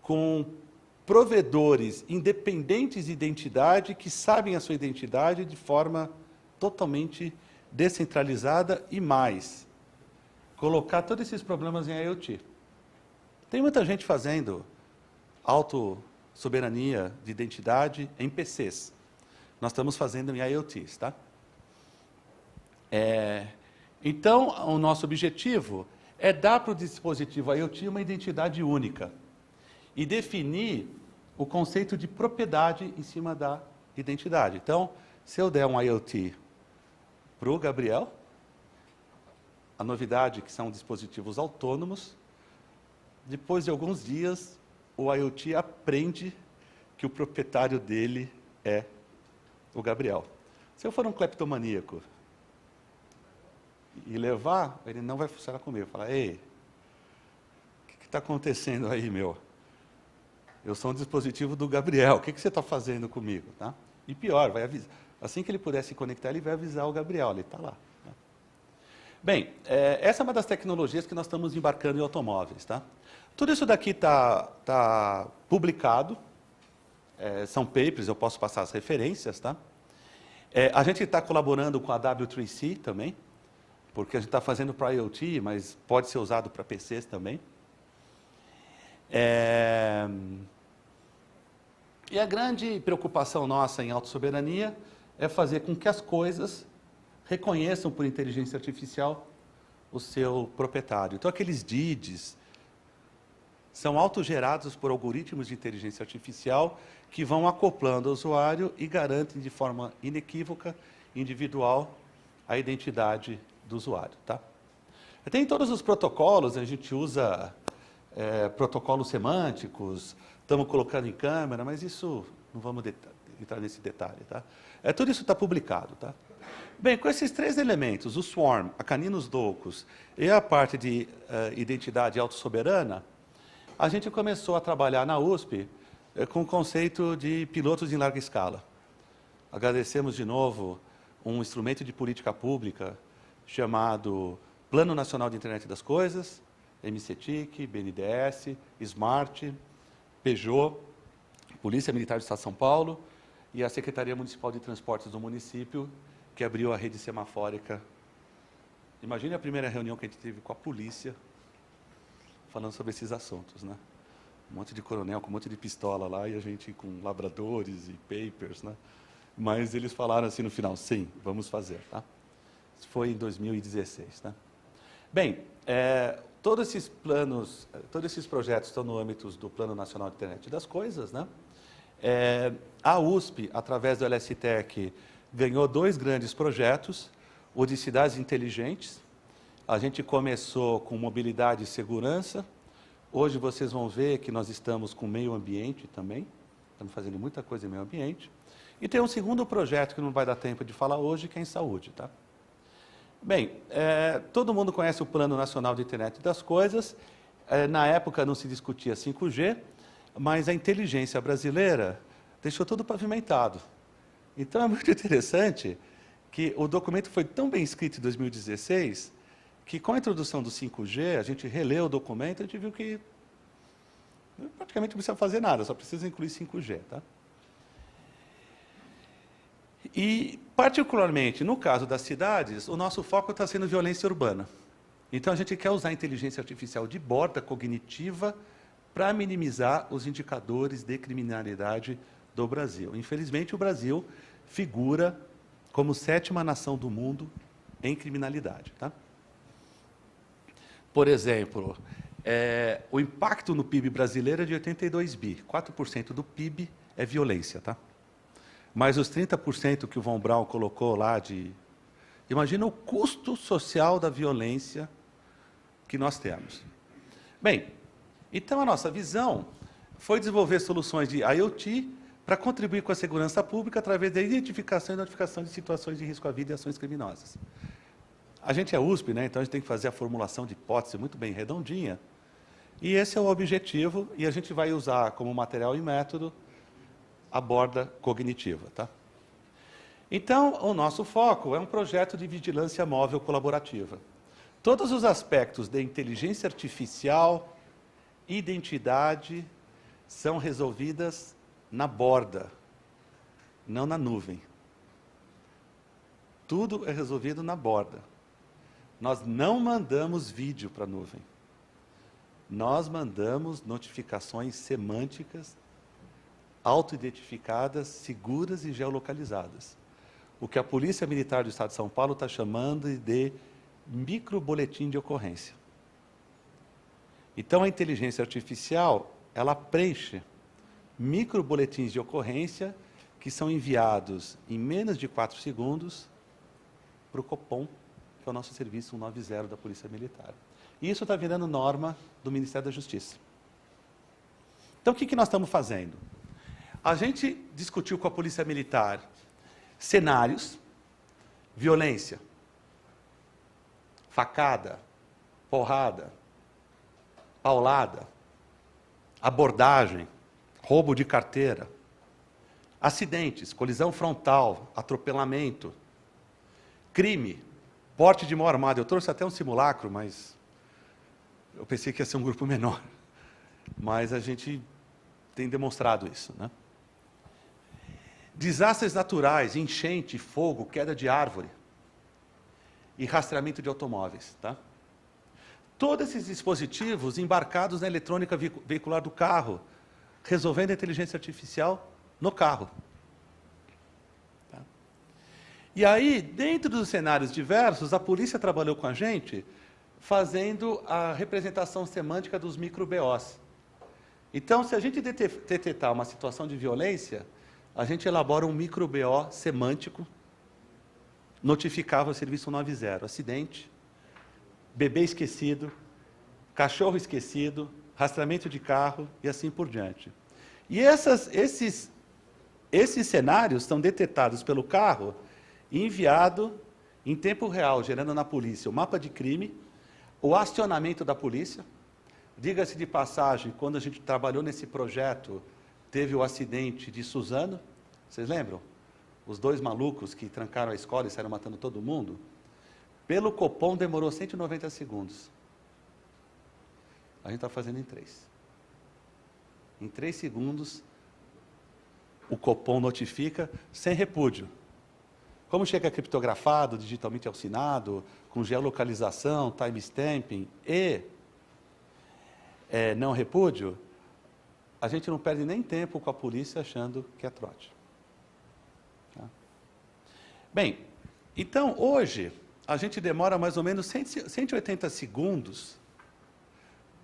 com provedores independentes de identidade que sabem a sua identidade de forma totalmente descentralizada e mais, colocar todos esses problemas em IoT. Tem muita gente fazendo autossoberania de identidade em PCs. Nós estamos fazendo em IoTs, tá? Então, o nosso objetivo é dar para o dispositivo IoT uma identidade única e definir o conceito de propriedade em cima da identidade. Então, se eu der um IoT para o Gabriel, a novidade é que são dispositivos autônomos, depois de alguns dias, o IoT aprende que o proprietário dele é o Gabriel. Se eu for um cleptomaníaco e levar, ele não vai funcionar comigo. Falar, ei, o que está acontecendo aí, meu? Eu sou um dispositivo do Gabriel, o que você está fazendo comigo? Tá? E pior, vai avisar. Assim que ele puder se conectar, ele vai avisar o Gabriel, ele está lá. Tá? Bem, essa é uma das tecnologias que nós estamos embarcando em automóveis. Tá? Tudo isso daqui está publicado, são papers, eu posso passar as referências. Tá? A gente está colaborando com a W3C também, porque a gente está fazendo para IoT, mas pode ser usado para PCs também. E a grande preocupação nossa em autossoberania é fazer com que as coisas reconheçam por inteligência artificial o seu proprietário. Então, aqueles DIDs são autogerados por algoritmos de inteligência artificial que vão acoplando ao usuário e garantem de forma inequívoca, individual, a identidade do usuário. Tá? Tem todos os protocolos, a gente usa protocolos semânticos, estamos colocando em câmera, mas isso, não vamos entrar nesse detalhe. Tá? Tudo isso está publicado. Tá? Bem, com esses três elementos, o Swarm, a Caninos Locus e a parte de identidade autossoberana, a gente começou a trabalhar na USP com o conceito de pilotos em larga escala. Agradecemos de novo um instrumento de política pública chamado Plano Nacional de Internet das Coisas, MCTIC, BNDES, SMART, Peugeot, Polícia Militar do Estado de São Paulo e a Secretaria Municipal de Transportes do município, que abriu a rede semafórica. Imagine a primeira reunião que a gente teve com a polícia, falando sobre esses assuntos, né? Um monte de coronel com um monte de pistola lá e a gente com labradores e papers, né? Mas eles falaram assim no final, sim, vamos fazer, tá? Isso foi em 2016, tá? Bem, todos esses planos, todos esses projetos estão no âmbito do Plano Nacional de Internet das Coisas, né? A USP, através do LSTech, ganhou 2 grandes projetos. o de cidades inteligentes. A gente começou com mobilidade e segurança. Hoje vocês vão ver que nós estamos com meio ambiente também. Estamos fazendo muita coisa em meio ambiente. E tem um segundo projeto que não vai dar tempo de falar hoje, que é em saúde. Tá? Bem, todo mundo conhece o Plano Nacional de Internet das Coisas. Na época não se discutia 5G, mas a inteligência brasileira deixou tudo pavimentado. Então é muito interessante que o documento foi tão bem escrito em 2016, que com a introdução do 5G, a gente releu o documento e a gente viu que praticamente não precisa fazer nada, só precisa incluir 5G. Tá? E, particularmente, no caso das cidades, o nosso foco está sendo violência urbana. Então, a gente quer usar a inteligência artificial de borda cognitiva para minimizar os indicadores de criminalidade do Brasil. Infelizmente, o Brasil figura como 7ª nação do mundo em criminalidade. Tá? Por exemplo, o impacto no PIB brasileiro é de 82 bi. 4% do PIB é violência. Tá? Mas os 30% que o Von Braun colocou lá de... Imagina o custo social da violência que nós temos. Bem, então a nossa visão foi desenvolver soluções de IoT para contribuir com a segurança pública através da identificação e notificação de situações de risco à vida e ações criminosas. A gente é USP, né? Então a gente tem que fazer a formulação de hipótese muito bem redondinha. E esse é o objetivo, e a gente vai usar como material e método a borda cognitiva. Tá? Então, o nosso foco é um projeto de vigilância móvel colaborativa. Todos os aspectos de inteligência artificial, identidade, são resolvidas na borda, não na nuvem. Tudo é resolvido na borda. Nós não mandamos vídeo para a nuvem. Nós mandamos notificações semânticas auto-identificadas, seguras e geolocalizadas. O que a Polícia Militar do Estado de São Paulo está chamando de microboletim de ocorrência. Então, a inteligência artificial, ela preenche microboletins de ocorrência que são enviados em menos de 4 segundos para o Copom, que é o nosso serviço 190 da Polícia Militar. E isso está virando norma do Ministério da Justiça. Então, o que nós estamos fazendo? A gente discutiu com a Polícia Militar cenários, violência, facada, porrada, paulada, abordagem, roubo de carteira, acidentes, colisão frontal, atropelamento, crime, porte de mão armada. Eu trouxe até um simulacro, mas eu pensei que ia ser um grupo menor. Mas a gente tem demonstrado isso, né? Desastres naturais, enchente, fogo, queda de árvore e rastreamento de automóveis. Tá? Todos esses dispositivos embarcados na eletrônica veicular do carro, resolvendo a inteligência artificial no carro. Tá? E aí, dentro dos cenários diversos, a polícia trabalhou com a gente fazendo a representação semântica dos micro-BOs. Então, se a gente detectar uma situação de violência, a gente elabora um micro-BO semântico, notificava o serviço 190, acidente, bebê esquecido, cachorro esquecido, rastreamento de carro e assim por diante. E esses cenários são detectados pelo carro e enviado em tempo real, gerando na polícia o mapa de crime, o acionamento da polícia. Diga-se de passagem, quando a gente trabalhou nesse projeto, teve o acidente de Suzano, vocês lembram? Os 2 malucos que trancaram a escola e saíram matando todo mundo. Pelo Copom demorou 190 segundos. A gente está fazendo em 3. Em 3 segundos, o Copom notifica sem repúdio. Como chega criptografado, digitalmente assinado, com geolocalização, timestamping e não repúdio, a gente não perde nem tempo com a polícia achando que é trote. Tá? Bem, então, hoje, a gente demora mais ou menos 180 segundos.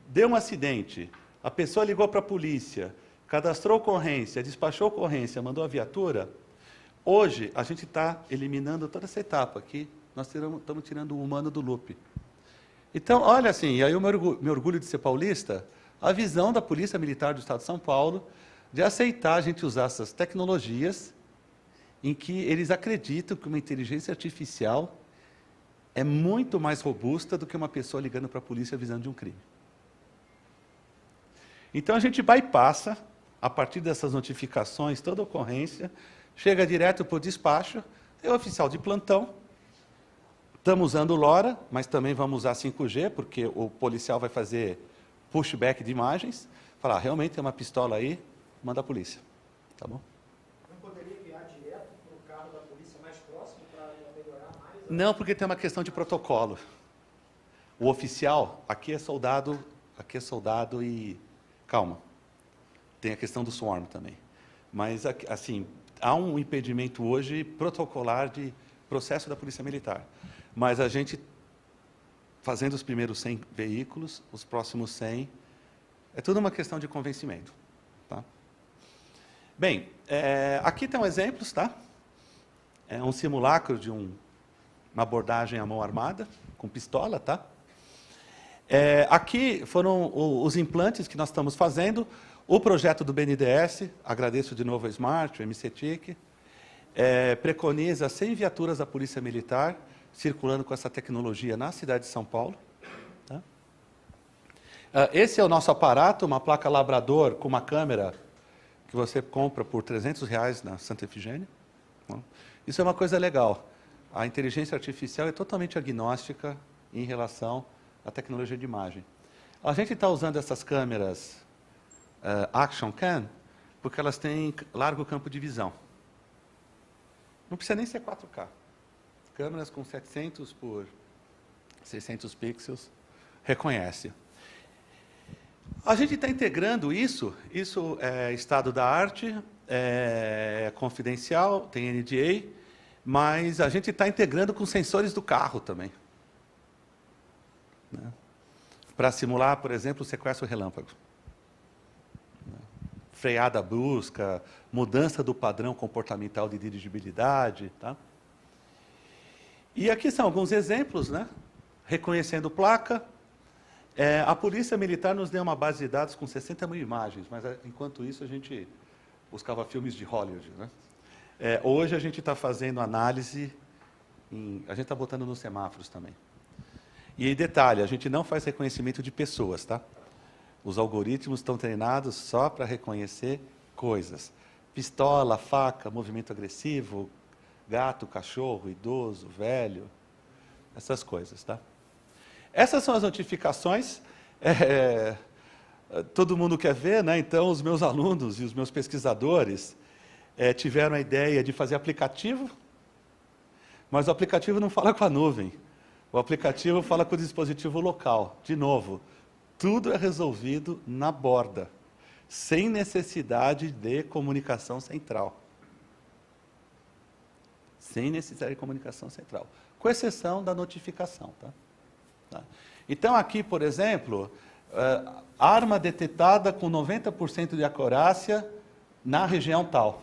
Deu um acidente, a pessoa ligou para a polícia, cadastrou ocorrência, despachou ocorrência, mandou a viatura. Hoje, a gente está eliminando toda essa etapa aqui nós estamos tirando o humano do loop. Então, olha assim, e aí eu me orgulho de ser paulista, a visão da Polícia Militar do Estado de São Paulo de aceitar a gente usar essas tecnologias em que eles acreditam que uma inteligência artificial é muito mais robusta do que uma pessoa ligando para a polícia avisando de um crime. Então, a gente bypassa, a partir dessas notificações, toda ocorrência, chega direto para o despacho, é o oficial de plantão, estamos usando o LoRa, mas também vamos usar 5G, porque o policial vai fazer pushback de imagens, falar, realmente tem uma pistola aí, manda a polícia. Tá bom? Não poderia enviar direto para o carro da polícia mais próximo para melhorar mais? Não, porque tem uma questão de protocolo. O oficial, aqui é soldado e... Calma. Tem a questão do swarm também. Mas, assim, há um impedimento hoje protocolar de processo da Polícia Militar. Mas a gente, fazendo os primeiros 100 veículos, os próximos 100, é tudo uma questão de convencimento. Tá? Bem, aqui tem um exemplo, tá? É um simulacro de uma abordagem à mão armada, com pistola, tá? Aqui foram os implantes que nós estamos fazendo. O projeto do BNDES, agradeço de novo a Smart, o MCTIC, preconiza 100 viaturas da Polícia Militar circulando com essa tecnologia na cidade de São Paulo. Tá? Esse é o nosso aparato, uma placa Labrador com uma câmera que você compra por R$300 na Santa Efigênia. Isso é uma coisa legal. A inteligência artificial é totalmente agnóstica em relação à tecnologia de imagem. A gente está usando essas câmeras Action Cam porque elas têm largo campo de visão. Não precisa nem ser 4K. Câmeras com 700 por 600 pixels reconhece. A gente está integrando isso é estado da arte, é confidencial, tem NDA, mas a gente está integrando com sensores do carro também. Né? Para simular, por exemplo, o sequestro relâmpago. Freada brusca, mudança do padrão comportamental de dirigibilidade. Tá? E aqui são alguns exemplos, né? Reconhecendo placa. A Polícia Militar nos deu uma base de dados com 60 mil imagens, mas enquanto isso a gente buscava filmes de Hollywood. Né? Hoje a gente está fazendo análise, a gente está botando nos semáforos também. E detalhe, a gente não faz reconhecimento de pessoas, tá? Os algoritmos estão treinados só para reconhecer coisas. Pistola, faca, movimento agressivo, gato, cachorro, idoso, velho, essas coisas, tá? Essas são as notificações. Todo mundo quer ver, né? Então, os meus alunos e os meus pesquisadores tiveram a ideia de fazer aplicativo, mas o aplicativo não fala com a nuvem. O aplicativo fala com o dispositivo local. De novo, tudo é resolvido na borda, sem necessidade de comunicação central. Sem necessidade de comunicação central. Com exceção da notificação. Tá? Então, aqui, por exemplo, arma detetada com 90% de acurácia na região tal.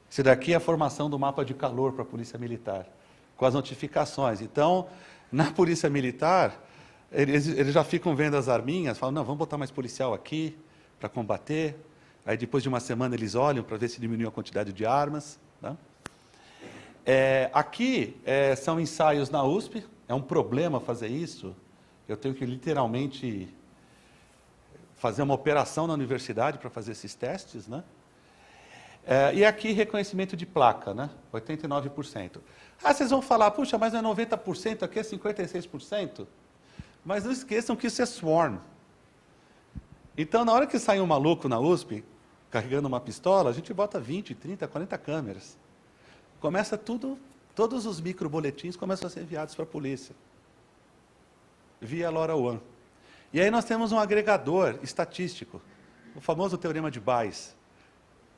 Isso daqui é a formação do mapa de calor para a Polícia Militar, com as notificações. Então, na Polícia Militar, eles já ficam vendo as arminhas, falam, não, vamos botar mais policial aqui para combater. Aí, depois de uma semana, eles olham para ver se diminuiu a quantidade de armas. Tá? Aqui são ensaios na USP, é um problema fazer isso. Eu tenho que literalmente fazer uma operação na universidade para fazer esses testes. Né? E aqui reconhecimento de placa, né? 89%. Vocês vão falar, puxa, mas não é 90%, aqui é 56%. Mas não esqueçam que isso é swarm. Então, na hora que sai um maluco na USP, carregando uma pistola, a gente bota 20, 30, 40 câmeras. Começa tudo, todos os microboletins começam a ser enviados para a polícia, via LoRaWAN. E aí nós temos um agregador estatístico, o famoso teorema de Bayes.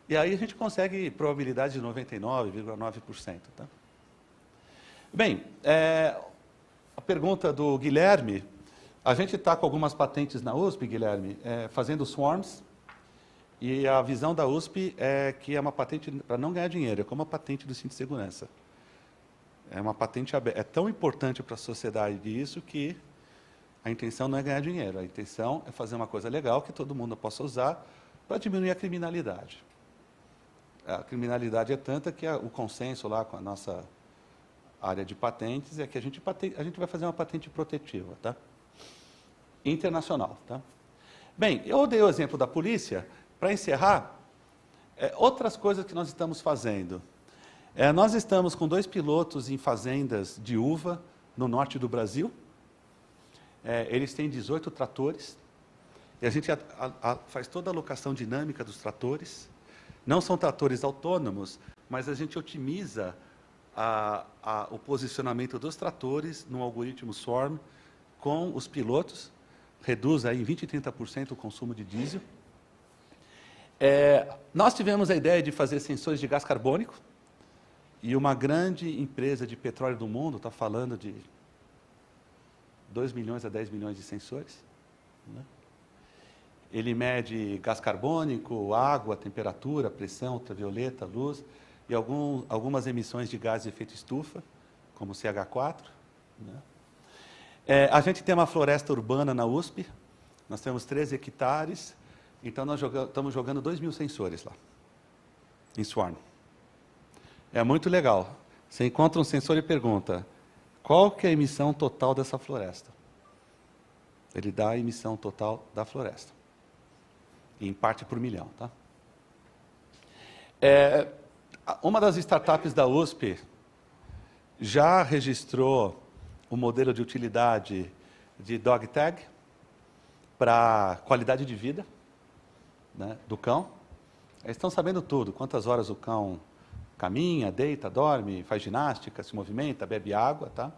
E aí a gente consegue probabilidade de 99,9%. Tá? Bem, a pergunta do Guilherme, a gente está com algumas patentes na USP, Guilherme, fazendo swarms, e a visão da USP é que é uma patente para não ganhar dinheiro, é como a patente do cinto de segurança. É uma patente aberta. É tão importante para a sociedade isso que a intenção não é ganhar dinheiro. A intenção é fazer uma coisa legal que todo mundo possa usar para diminuir a criminalidade. A criminalidade é tanta que o consenso lá com a nossa área de patentes é que a gente vai fazer uma patente protetiva, tá? Internacional. Tá? Bem, eu dei o exemplo da polícia. Para encerrar, outras coisas que nós estamos fazendo. Nós estamos com 2 pilotos em fazendas de uva no norte do Brasil. Eles têm 18 tratores. E a gente faz toda a alocação dinâmica dos tratores. Não são tratores autônomos, mas a gente otimiza o posicionamento dos tratores no algoritmo SWARM com os pilotos, reduz aí em 20% e 30% o consumo de diesel. Nós tivemos a ideia de fazer sensores de gás carbônico, e uma grande empresa de petróleo do mundo está falando de 2 milhões a 10 milhões de sensores. Né? Ele mede gás carbônico, água, temperatura, pressão, ultravioleta, luz, e algumas emissões de gás de efeito estufa, como o CH4. Né? A gente tem uma floresta urbana na USP, nós temos 13 hectares, então nós estamos jogando 2.000 sensores lá, em Swarm. É muito legal. Você encontra um sensor e pergunta, qual que é a emissão total dessa floresta? Ele dá a emissão total da floresta, em parte por milhão. Tá? Uma das startups da USP já registrou o modelo de utilidade de dog tag para qualidade de vida, né, do cão. Eles estão sabendo tudo, quantas horas o cão caminha, deita, dorme, faz ginástica, se movimenta, bebe água. Tá?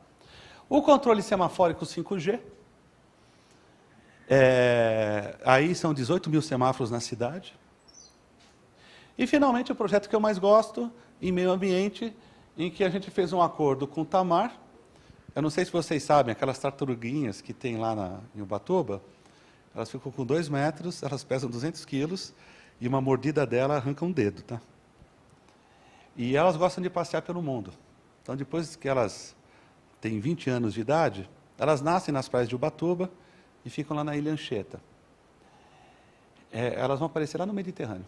O controle semafórico 5G, aí são 18.000 semáforos na cidade. E, finalmente, o projeto que eu mais gosto, em meio ambiente, em que a gente fez um acordo com o Tamar. Eu não sei se vocês sabem, aquelas tartaruguinhas que tem lá em Ubatuba, elas ficam com 2 metros, elas pesam 200 quilos, e uma mordida dela arranca um dedo. Tá? E elas gostam de passear pelo mundo. Então, depois que elas têm 20 anos de idade, elas nascem nas praias de Ubatuba e ficam lá na Ilha Anchieta. Elas vão aparecer lá no Mediterrâneo.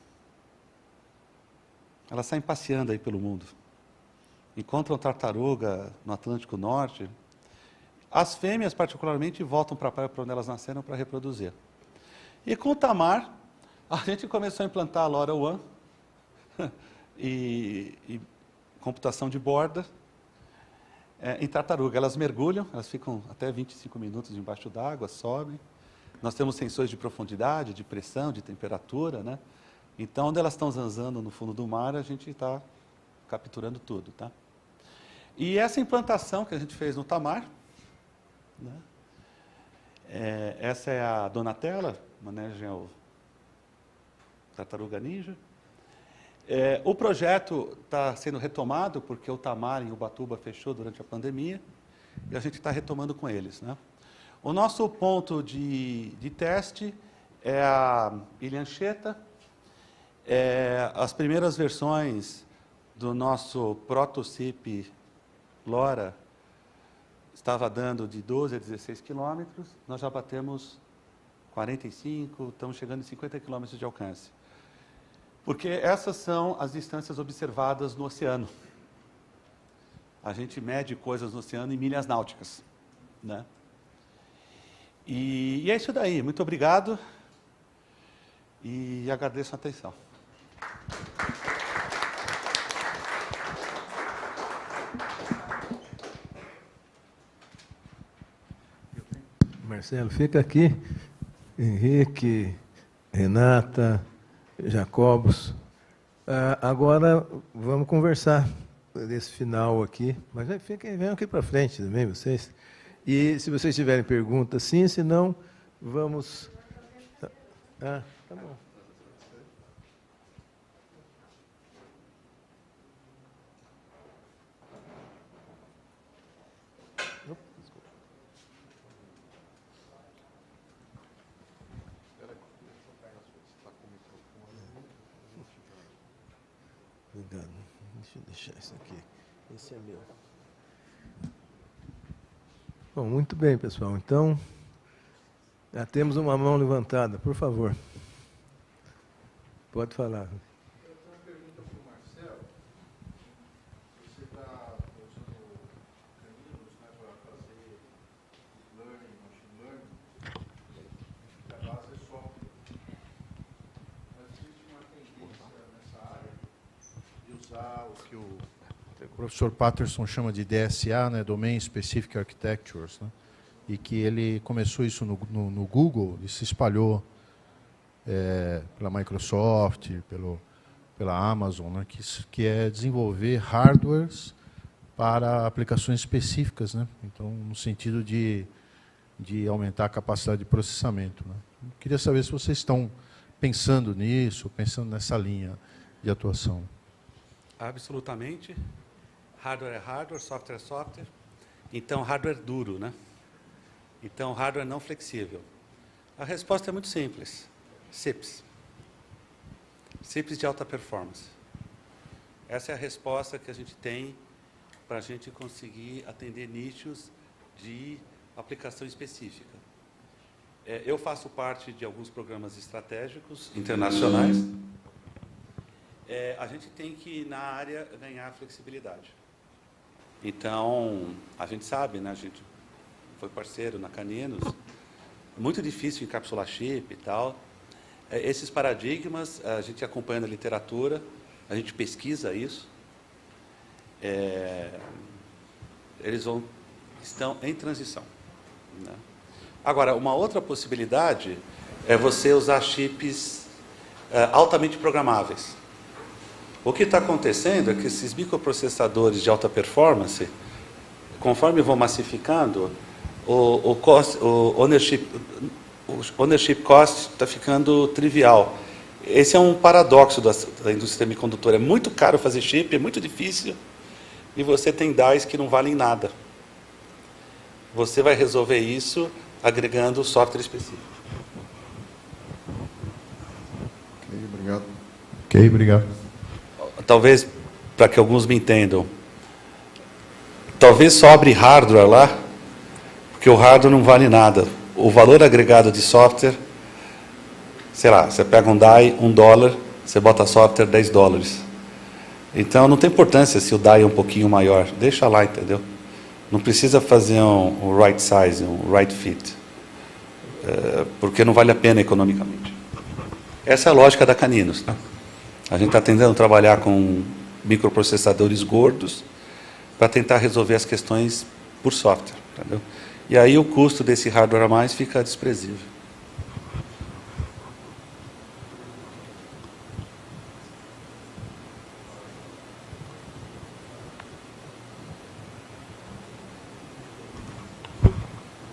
Elas saem passeando aí pelo mundo. Encontram tartaruga no Atlântico Norte. As fêmeas, particularmente, voltam para a praia para onde elas nasceram para reproduzir. E com o Tamar, a gente começou a implantar a LoRaWAN e computação de borda em tartaruga. Elas mergulham, elas ficam até 25 minutos embaixo d'água, sobem. Nós temos sensores de profundidade, de pressão, de temperatura. Né? Então, onde elas estão zanzando no fundo do mar, a gente está capturando tudo. Tá? E essa implantação que a gente fez no Tamar, né? Essa é a Donatella, maneja o tartaruga ninja. O projeto está sendo retomado, porque o Tamar em Ubatuba fechou durante a pandemia, e a gente está retomando com eles. Né? O nosso ponto de teste é a Ilha Anchieta. As primeiras versões do nosso proto-SIP LoRa estava dando de 12 a 16 quilômetros, nós já batemos 45, estamos chegando em 50 quilômetros de alcance. Porque essas são as distâncias observadas no oceano. A gente mede coisas no oceano em milhas náuticas. Né? E é isso daí. Muito obrigado. E agradeço a atenção. Marcelo, fica aqui. Henrique, Renata, Jacobos. Agora vamos conversar desse final aqui, mas venham aqui para frente também, vocês. E se vocês tiverem perguntas, sim, se não, vamos... tá bom. Cuidado, deixa eu deixar isso aqui. Esse é meu. Bom, muito bem, pessoal. Então, já temos uma mão levantada. Por favor. Pode falar. Eu tenho uma pergunta para o Marcelo. Você está usando caminhos, né, para fazer deep learning, machine learning, que a base é software. Mas existe uma tendência nessa área de usar o que o professor Patterson chama de DSA, né, Domain Specific Architectures, né, e que ele começou isso no Google e se espalhou pela Microsoft, pela Amazon, né, que é desenvolver hardwares para aplicações específicas, né? Então, no sentido de aumentar a capacidade de processamento, né? Eu queria saber se vocês estão pensando nisso, pensando nessa linha de atuação. Absolutamente. Hardware é hardware, software é software. Então, hardware duro, né? Então, hardware não flexível. A resposta é muito simples. CIPS. CIPS de alta performance. Essa é a resposta que a gente tem para a gente conseguir atender nichos de aplicação específica. Eu faço parte de alguns programas estratégicos internacionais. A gente tem que, na área, ganhar flexibilidade. Então, a gente sabe, né, a gente foi parceiro na Caninos, é muito difícil encapsular chip e tal. Esses paradigmas, a gente acompanha na literatura, a gente pesquisa isso. Eles estão em transição, né? Agora, uma outra possibilidade é você usar chips altamente programáveis. O que está acontecendo é que esses microprocessadores de alta performance, conforme vão massificando, o ownership cost está ficando trivial. Esse é um paradoxo da indústria semicondutora. É muito caro fazer chip, é muito difícil, e você tem DAIs que não valem nada. Você vai resolver isso agregando software específico. Ok, obrigado. Ok, obrigado. Talvez, para que alguns me entendam, talvez sobre hardware lá, porque o hardware não vale nada. O valor agregado de software, sei lá, você pega um DAI, $1, você bota software, $10. Então, não tem importância se o DAI é um pouquinho maior. Deixa lá, entendeu? Não precisa fazer um right size, um right fit, porque não vale a pena economicamente. Essa é a lógica da Caninos, tá? A gente está tentando trabalhar com microprocessadores gordos para tentar resolver as questões por software, entendeu? E aí o custo desse hardware a mais fica desprezível.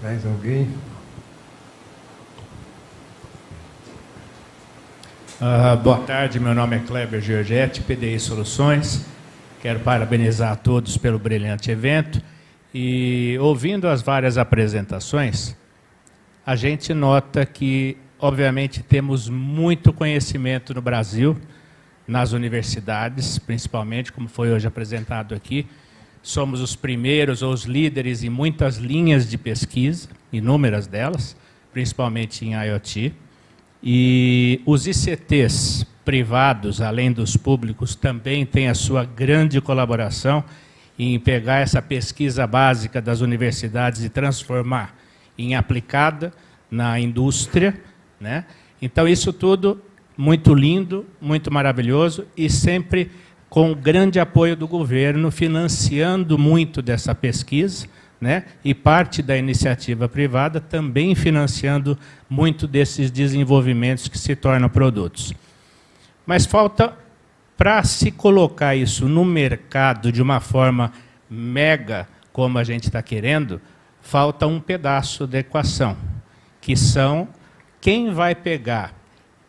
Mais alguém? Boa tarde, meu nome é Kleber Giorgetti, PDI Soluções. Quero parabenizar a todos pelo brilhante evento. E, ouvindo as várias apresentações, a gente nota que, obviamente, temos muito conhecimento no Brasil, nas universidades, principalmente, como foi hoje apresentado aqui. Somos os primeiros ou os líderes em muitas linhas de pesquisa, inúmeras delas, principalmente em IoT. E os ICTs privados, além dos públicos, também têm a sua grande colaboração em pegar essa pesquisa básica das universidades e transformar em aplicada na indústria, né? Então, isso tudo muito lindo, muito maravilhoso, e sempre com o grande apoio do governo, financiando muito dessa pesquisa, né? E parte da iniciativa privada também financiando muito desses desenvolvimentos que se tornam produtos. Mas falta, para se colocar isso no mercado de uma forma mega, como a gente está querendo, falta um pedaço da equação, que são quem vai pegar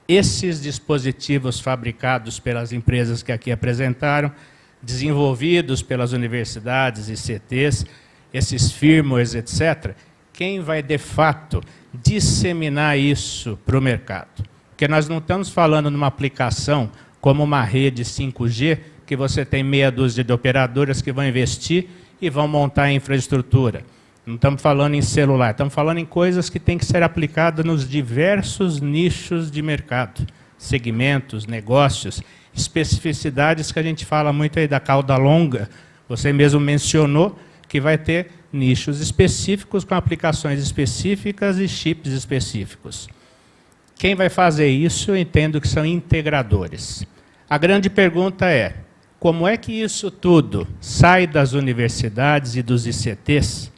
esses dispositivos fabricados pelas empresas que aqui apresentaram, desenvolvidos pelas universidades e CTs, esses firmwares, etc., quem vai, de fato, disseminar isso para o mercado? Porque nós não estamos falando numa aplicação como uma rede 5G, que você tem meia dúzia de operadoras que vão investir e vão montar a infraestrutura. Não estamos falando em celular, estamos falando em coisas que têm que ser aplicadas nos diversos nichos de mercado, segmentos, negócios, especificidades que a gente fala muito aí da cauda longa. Você mesmo mencionou que vai ter nichos específicos com aplicações específicas e chips específicos. Quem vai fazer isso, eu entendo que são integradores. A grande pergunta é, como é que isso tudo sai das universidades e dos ICTs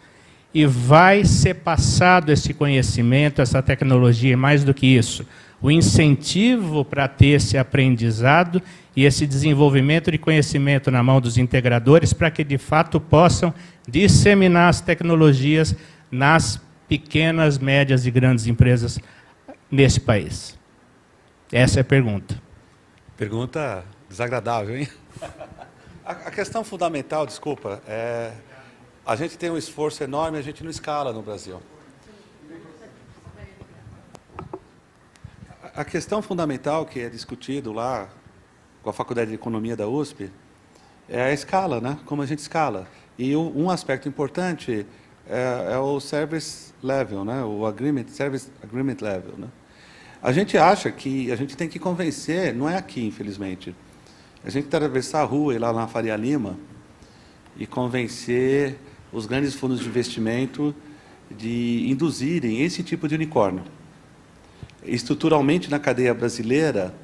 e vai ser passado esse conhecimento, essa tecnologia, e mais do que isso, o incentivo para ter esse aprendizado e esse desenvolvimento de conhecimento na mão dos integradores para que, de fato, possam disseminar as tecnologias nas pequenas, médias e grandes empresas nesse país? Essa é a pergunta. Pergunta desagradável, hein? A questão fundamental, desculpa, é... A gente tem um esforço enorme, a gente não escala no Brasil. A questão fundamental que é discutido lá com a Faculdade de Economia da USP é a escala, né? Como a gente escala. E um aspecto importante é o service level, né? O service agreement level, né? A gente acha que a gente tem que convencer, não é aqui, infelizmente. A gente tem que atravessar a rua e ir lá na Faria Lima e convencer os grandes fundos de investimento de induzirem esse tipo de unicórnio. Estruturalmente, na cadeia brasileira,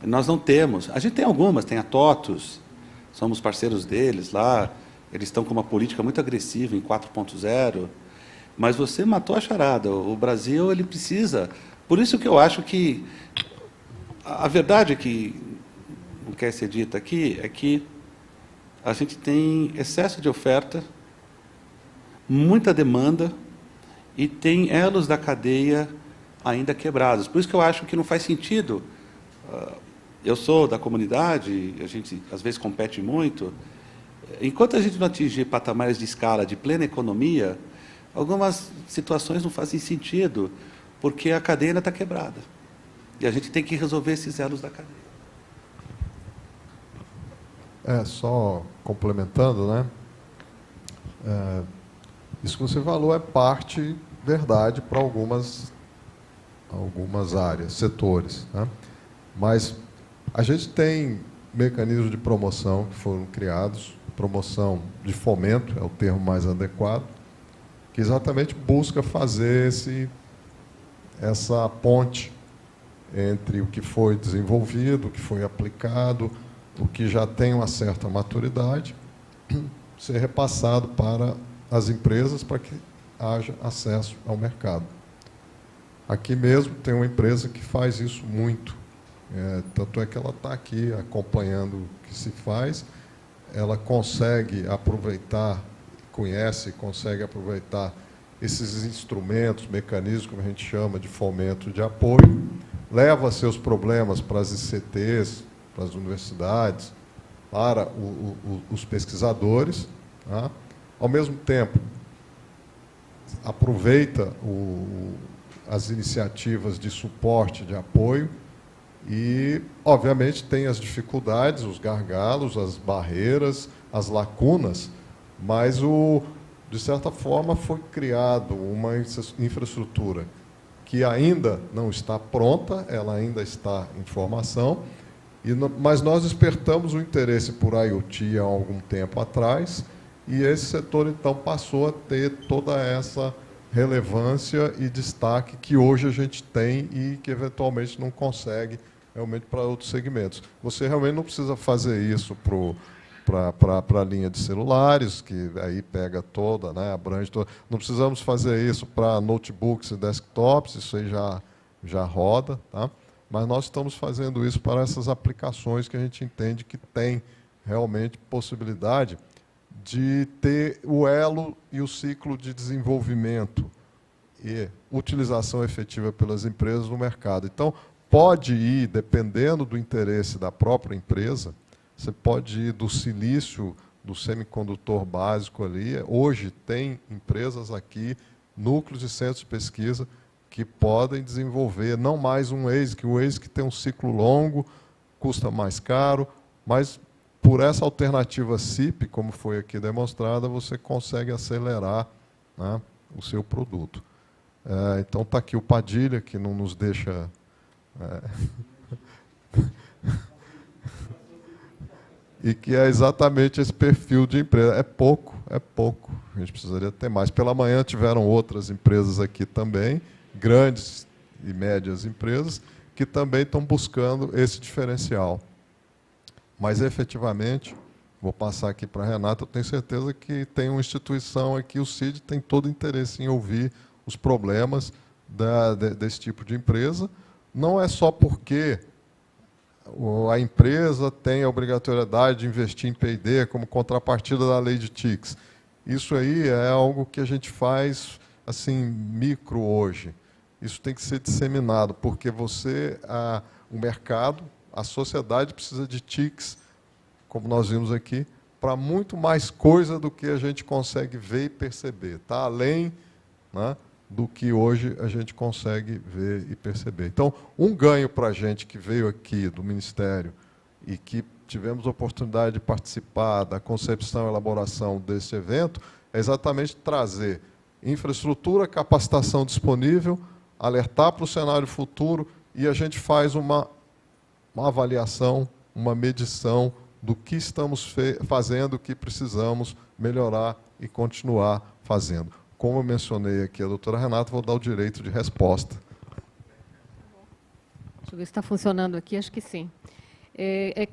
nós não temos. A gente tem algumas, tem a TOTUS, somos parceiros deles lá, eles estão com uma política muito agressiva em 4.0, mas você matou a charada. O Brasil, ele precisa... Por isso que eu acho que... A verdade é que, o que quer ser dito aqui, é que a gente tem excesso de oferta, muita demanda e tem elos da cadeia ainda quebrados. Por isso que eu acho que não faz sentido. Eu sou da comunidade, a gente às vezes compete muito. Enquanto a gente não atingir patamares de escala de plena economia, algumas situações não fazem sentido, porque a cadeia ainda está quebrada. E a gente tem que resolver esses elos da cadeia. Só complementando, né? Isso que você falou é parte verdade para algumas áreas, setores, né? Mas a gente tem mecanismos de promoção que foram criados, promoção de fomento é o termo mais adequado, que exatamente busca fazer essa ponte entre o que foi desenvolvido, o que foi aplicado, o que já tem uma certa maturidade, ser repassado para as empresas para que haja acesso ao mercado. Aqui mesmo tem uma empresa que faz isso muito. Tanto é que ela está aqui acompanhando o que se faz. Ela consegue aproveitar, consegue aproveitar esses instrumentos, mecanismos, como a gente chama, de fomento de apoio, leva seus problemas para as ICTs, para as universidades, para os pesquisadores, tá? Ao mesmo tempo, aproveita as iniciativas de suporte, de apoio, e, obviamente, tem as dificuldades, os gargalos, as barreiras, as lacunas, mas, de certa forma, foi criado uma infraestrutura que ainda não está pronta, ela ainda está em formação, mas nós despertamos o interesse por IoT há algum tempo atrás, e esse setor, então, passou a ter toda essa relevância e destaque que hoje a gente tem e que, eventualmente, não consegue realmente para outros segmentos. Você realmente não precisa fazer isso para a linha de celulares, que aí pega toda, né, abrange toda. Não precisamos fazer isso para notebooks e desktops, isso aí já roda, tá? Mas nós estamos fazendo isso para essas aplicações que a gente entende que tem realmente possibilidade de ter o elo e o ciclo de desenvolvimento e utilização efetiva pelas empresas no mercado. Então, pode ir, dependendo do interesse da própria empresa, você pode ir do silício, do semicondutor básico ali. Hoje tem empresas aqui, núcleos de centros de pesquisa, que podem desenvolver não mais um ASIC, o ASIC tem um ciclo longo, custa mais caro, mas por essa alternativa SiP, como foi aqui demonstrada, você consegue acelerar né, o seu produto. Então está aqui o Padilha, que não nos deixa... e que é exatamente esse perfil de empresa. É pouco. A gente precisaria ter mais. Pela manhã tiveram outras empresas aqui também, grandes e médias empresas, que também estão buscando esse diferencial. Mas, efetivamente, vou passar aqui para a Renata, eu tenho certeza que tem uma instituição aqui, o CID, tem todo interesse em ouvir os problemas desse tipo de empresa. Não é só porque a empresa tem a obrigatoriedade de investir em P&D como contrapartida da lei de TICs. Isso aí é algo que a gente faz assim micro hoje. Isso tem que ser disseminado, porque o mercado, a sociedade precisa de TICs, como nós vimos aqui, para muito mais coisa do que a gente consegue ver e perceber. Está além, né, do que hoje a gente consegue ver e perceber. Então, um ganho para a gente que veio aqui do Ministério e que tivemos a oportunidade de participar da concepção e elaboração desse evento é exatamente trazer infraestrutura, capacitação disponível, alertar para o cenário futuro e a gente faz uma avaliação, uma medição do que estamos fazendo, o que precisamos melhorar e continuar fazendo. Como eu mencionei aqui a doutora Renata, vou dar o direito de resposta. Deixa eu ver se está funcionando aqui, acho que sim.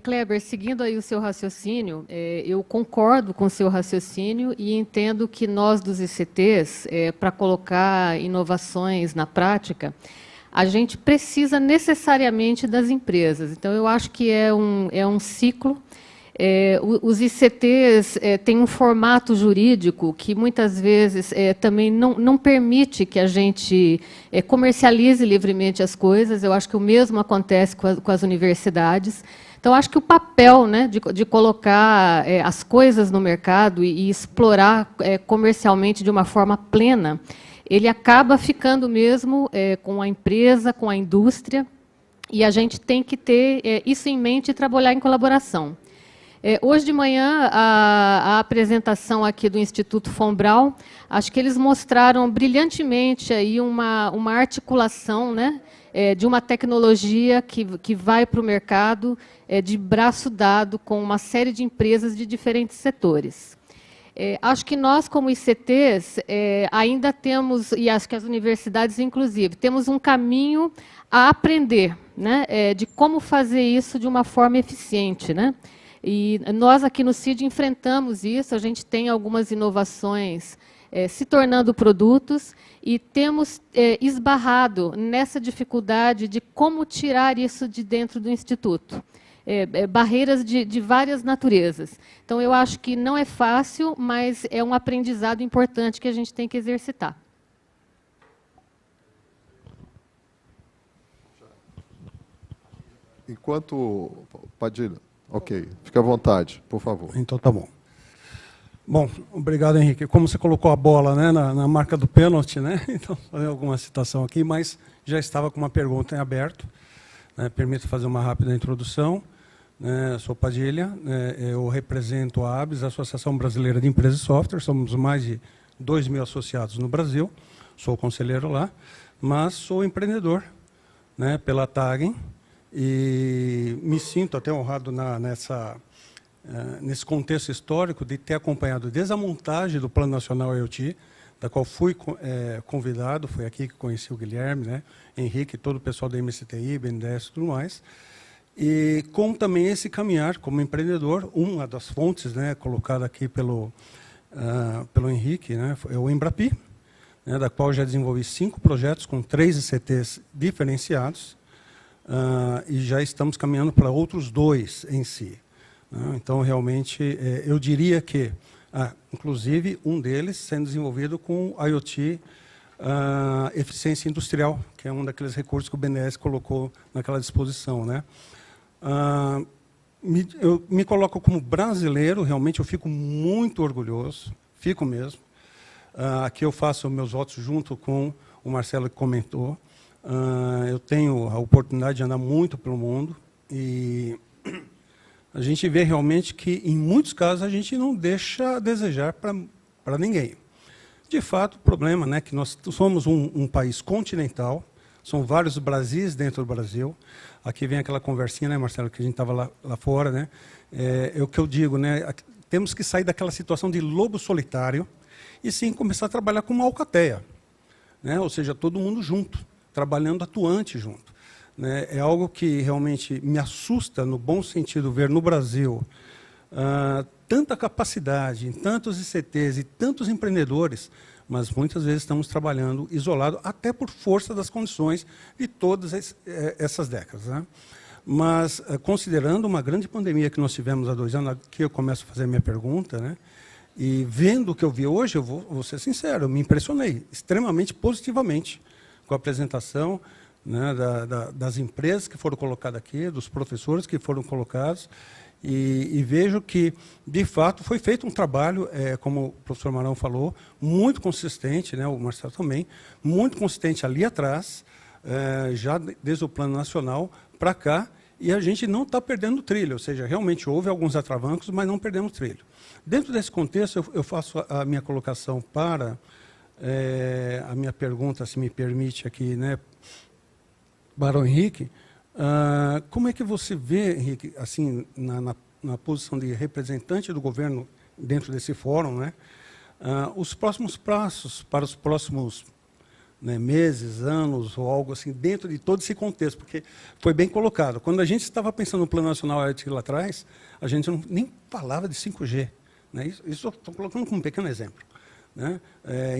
Kleber, seguindo aí o seu raciocínio, eu concordo com o seu raciocínio e entendo que nós dos ICTs, para colocar inovações na prática, a gente precisa necessariamente das empresas. Então, eu acho que é um ciclo. Os ICTs têm um formato jurídico que, muitas vezes, também não permite que a gente comercialize livremente as coisas. Eu acho que o mesmo acontece com as universidades. Então, acho que o papel, né, de colocar as coisas no mercado e explorar comercialmente de uma forma plena, ele acaba ficando mesmo com a empresa, com a indústria, e a gente tem que ter isso em mente e trabalhar em colaboração. Hoje de manhã, a apresentação aqui do Instituto Von Braun, acho que eles mostraram brilhantemente aí uma articulação, né, de uma tecnologia que vai para o mercado de braço dado com uma série de empresas de diferentes setores. Acho que nós, como ICTs, ainda temos, e acho que as universidades, inclusive, temos um caminho a aprender, né, de como fazer isso de uma forma eficiente, né? E nós aqui no CID enfrentamos isso, a gente tem algumas inovações se tornando produtos e temos esbarrado nessa dificuldade de como tirar isso de dentro do Instituto. Barreiras de várias naturezas. Então, eu acho que não é fácil, mas é um aprendizado importante que a gente tem que exercitar. Enquanto... Padilha. Ok, fique à vontade, por favor. Então, tá bom. Bom, obrigado, Henrique. Como você colocou a bola, né, na marca do pênalti, né? Então, fazer alguma citação aqui, mas já estava com uma pergunta em aberto. Né? Permito fazer uma rápida introdução. Sou Padilha, eu represento a ABS, a Associação Brasileira de Empresas de Software. Somos mais de 2.000 associados no Brasil. Sou conselheiro lá, mas sou empreendedor, né, pela Tagem. E me sinto até honrado nesse contexto histórico de ter acompanhado desde a montagem do Plano Nacional IoT, da qual fui convidado, foi aqui que conheci o Guilherme, né, Henrique, todo o pessoal da MCTI, BNDES e tudo mais, e com também esse caminhar como empreendedor, uma das fontes, né, colocada aqui pelo Henrique, né, é o Embrapi, né, da qual já desenvolvi 5 projetos com 3 ICTs diferenciados, e já estamos caminhando para outros 2 em si. Então, realmente, eu diria que, inclusive, um deles sendo desenvolvido com IoT, eficiência industrial, que é um daqueles recursos que o BNDES colocou naquela disposição, né? Eu me coloco como brasileiro, realmente eu fico muito orgulhoso, fico mesmo. Aqui eu faço meus votos junto com o Marcelo que comentou. Eu tenho a oportunidade de andar muito pelo mundo e a gente vê realmente que, em muitos casos, a gente não deixa a desejar para ninguém. De fato, o problema, né, que nós somos um país continental, são vários Brasis dentro do Brasil. Aqui vem aquela conversinha, né, Marcelo, que a gente estava lá fora, né? É o que eu digo, né? Temos que sair daquela situação de lobo solitário e sim começar a trabalhar com uma alcateia, né? Ou seja, todo mundo junto, trabalhando atuante junto, né? É algo que realmente me assusta, no bom sentido, ver no Brasil tanta capacidade, em tantos ICTs e tantos empreendedores, mas muitas vezes estamos trabalhando isolado, até por força das condições de todas essas décadas, né? Mas, considerando uma grande pandemia que nós tivemos há 2 anos, aqui eu começo a fazer a minha pergunta, né? E vendo o que eu vi hoje, eu vou ser sincero, eu me impressionei extremamente positivamente com a apresentação, né, das empresas que foram colocadas aqui, dos professores que foram colocados, e vejo que, de fato, foi feito um trabalho, como o professor Marão falou, muito consistente, né, o Marcelo também, muito consistente ali atrás, já desde o plano nacional para cá, e a gente não está perdendo trilho, ou seja, realmente houve alguns atravancos, mas não perdemos trilho. Dentro desse contexto, eu faço a minha colocação para a minha pergunta, se me permite aqui, né, Barão Henrique. Como é que você vê, Henrique, assim, na posição de representante do governo dentro desse fórum, né, os próximos passos para os próximos, né, meses, anos, ou algo assim, dentro de todo esse contexto, porque foi bem colocado. Quando a gente estava pensando no Plano Nacional IoT lá atrás, a gente nem falava de 5G. Né? Isso eu estou colocando como um pequeno exemplo. Né?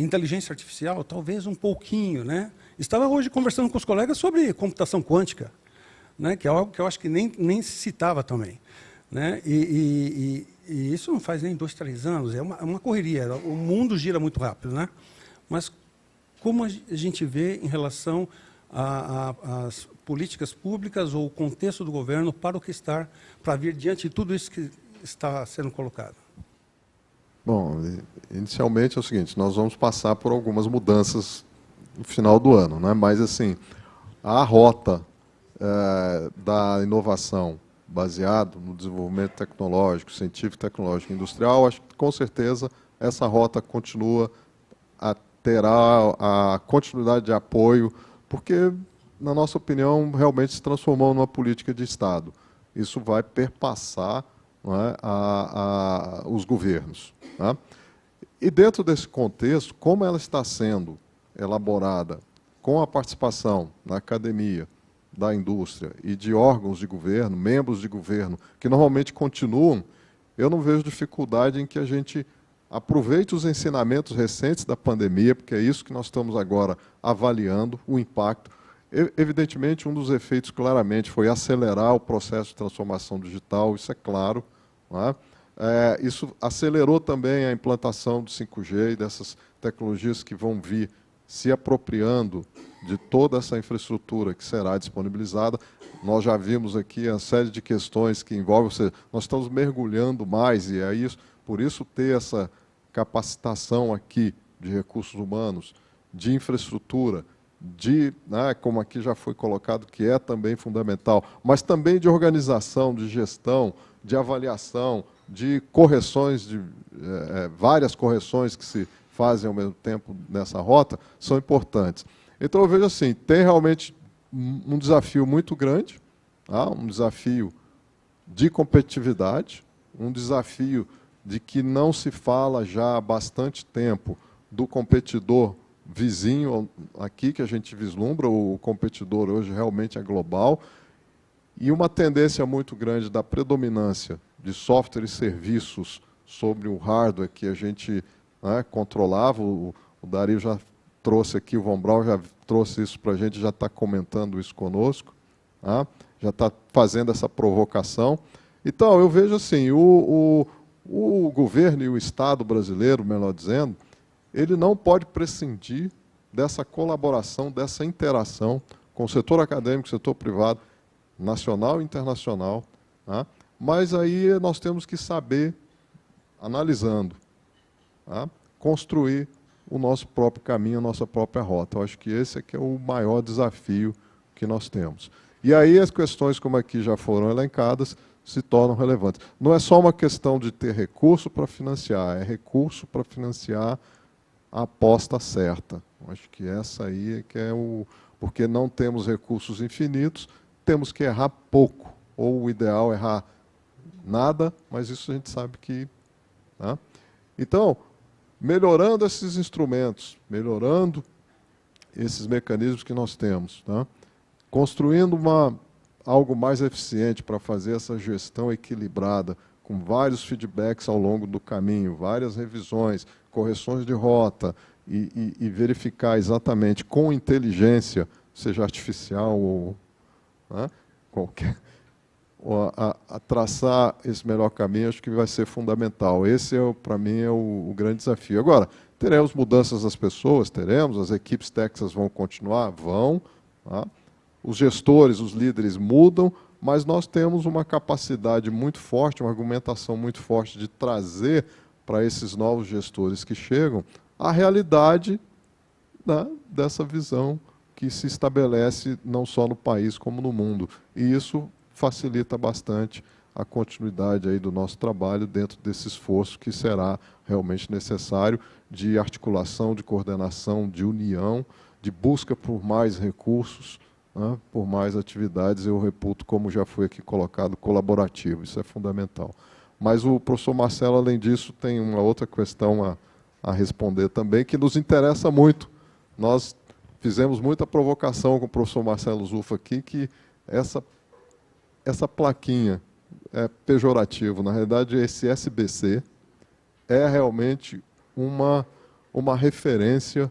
Inteligência artificial, talvez um pouquinho. Né? Estava hoje conversando com os colegas sobre computação quântica, né? Que é algo que eu acho que nem se citava também. Né? E isso não faz nem 2, 3 anos, é uma correria. O mundo gira muito rápido. Né? Mas como a gente vê em relação às políticas públicas ou o contexto do governo para o que está para vir diante de tudo isso que está sendo colocado? Bom, inicialmente é o seguinte, nós vamos passar por algumas mudanças no final do ano, né? Mas assim, a rota da inovação baseado no desenvolvimento tecnológico, científico, tecnológico e industrial, acho que com certeza essa rota continua terá a continuidade de apoio, porque, na nossa opinião, realmente se transformou numa política de Estado. Isso vai perpassar, não é, os governos. Né? E, dentro desse contexto, como ela está sendo elaborada com a participação na academia, da indústria e de órgãos de governo, membros de governo, que normalmente continuam, eu não vejo dificuldade em que a gente aproveite os ensinamentos recentes da pandemia, porque é isso que nós estamos agora avaliando, o impacto. Evidentemente, um dos efeitos claramente foi acelerar o processo de transformação digital, isso é claro. Não é? Isso acelerou também a implantação do 5G e dessas tecnologias que vão vir se apropriando de toda essa infraestrutura que será disponibilizada. Nós já vimos aqui a série de questões que envolvem, ou seja, nós estamos mergulhando mais, e é isso. Por isso, ter essa capacitação aqui de recursos humanos, de infraestrutura, né, como aqui já foi colocado, que é também fundamental, mas também de organização, de gestão, de avaliação, de correções, várias correções que se fazem ao mesmo tempo nessa rota, são importantes. Então, eu vejo assim, tem realmente um desafio muito grande, tá? Um desafio de competitividade, um desafio de que não se fala já há bastante tempo do competidor vizinho aqui, que a gente vislumbra, o competidor hoje realmente é global, e uma tendência muito grande da predominância de software e serviços sobre o hardware que a gente, né, controlava. O Dario já trouxe aqui, o Von Braun já trouxe isso para a gente, já está comentando isso conosco, tá? Já está fazendo essa provocação. Então, eu vejo assim, o governo e o Estado brasileiro, melhor dizendo, ele não pode prescindir dessa colaboração, dessa interação com o setor acadêmico, setor privado, nacional e internacional. Tá? Mas aí nós temos que saber, analisando, tá? Construir o nosso próprio caminho, a nossa própria rota. Eu acho que esse é que é o maior desafio que nós temos. E aí as questões, como aqui já foram elencadas, se tornam relevantes. Não é só uma questão de ter recurso para financiar, é recurso para financiar a aposta certa. Acho que essa aí é que é o... Porque não temos recursos infinitos, temos que errar pouco. Ou o ideal é errar nada, mas isso a gente sabe que... Né? Então, melhorando esses instrumentos, melhorando esses mecanismos que nós temos, tá? Construindo algo mais eficiente para fazer essa gestão equilibrada, com vários feedbacks ao longo do caminho, várias revisões, correções de rota, e verificar exatamente com inteligência, seja artificial ou, né, qualquer, a traçar esse melhor caminho, acho que vai ser fundamental. Esse, para mim, é o grande desafio. Agora, teremos mudanças das pessoas? Teremos. As equipes técnicas vão continuar? Vão. Tá? Os gestores, os líderes mudam, mas nós temos uma capacidade muito forte, uma argumentação muito forte de trazer para esses novos gestores que chegam a realidade, né, dessa visão que se estabelece não só no país como no mundo. E isso facilita bastante a continuidade aí do nosso trabalho dentro desse esforço que será realmente necessário de articulação, de coordenação, de união, de busca por mais recursos, né, por mais atividades. Eu reputo, como já foi aqui colocado, colaborativo. Isso é fundamental. Mas o professor Marcelo, além disso, tem uma outra questão a responder também, que nos interessa muito. Nós fizemos muita provocação com o professor Marcelo Zuffa aqui, que essa plaquinha é pejorativo. Na realidade, esse SBC é realmente uma referência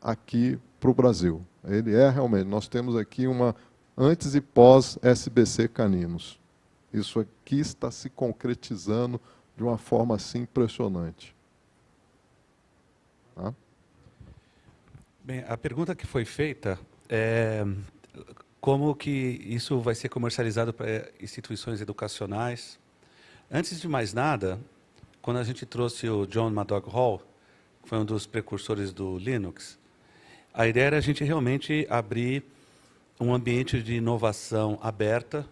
aqui para o Brasil. Ele é realmente. Nós temos aqui uma antes e pós SBC caninos. Isso aqui está se concretizando de uma forma assim impressionante. Tá? Bem, a pergunta que foi feita é como que isso vai ser comercializado para instituições educacionais. Antes de mais nada, quando a gente trouxe o John Madoc Hall, que foi um dos precursores do Linux, a ideia era a gente realmente abrir um ambiente de inovação aberta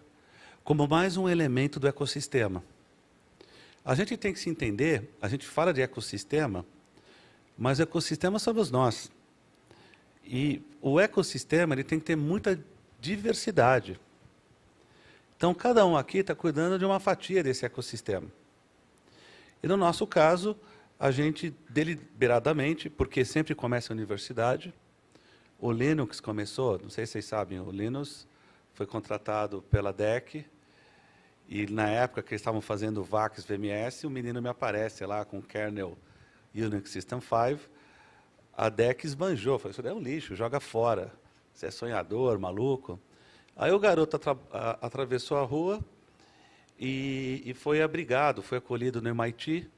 como mais um elemento do ecossistema. A gente tem que se entender, a gente fala de ecossistema, mas o ecossistema somos nós. E o ecossistema ele tem que ter muita diversidade. Então, cada um aqui está cuidando de uma fatia desse ecossistema. E, no nosso caso, a gente, deliberadamente, porque sempre começa a universidade, o Linux começou, não sei se vocês sabem, o Linux foi contratado pela DEC, e, na época que eles estavam fazendo o VAX VMS, o menino me aparece lá com o kernel Unix System 5, a DEC esbanjou, falou, isso daí é um lixo, joga fora, você é sonhador, maluco. Aí o garoto atravessou a rua e foi abrigado, foi acolhido no MIT,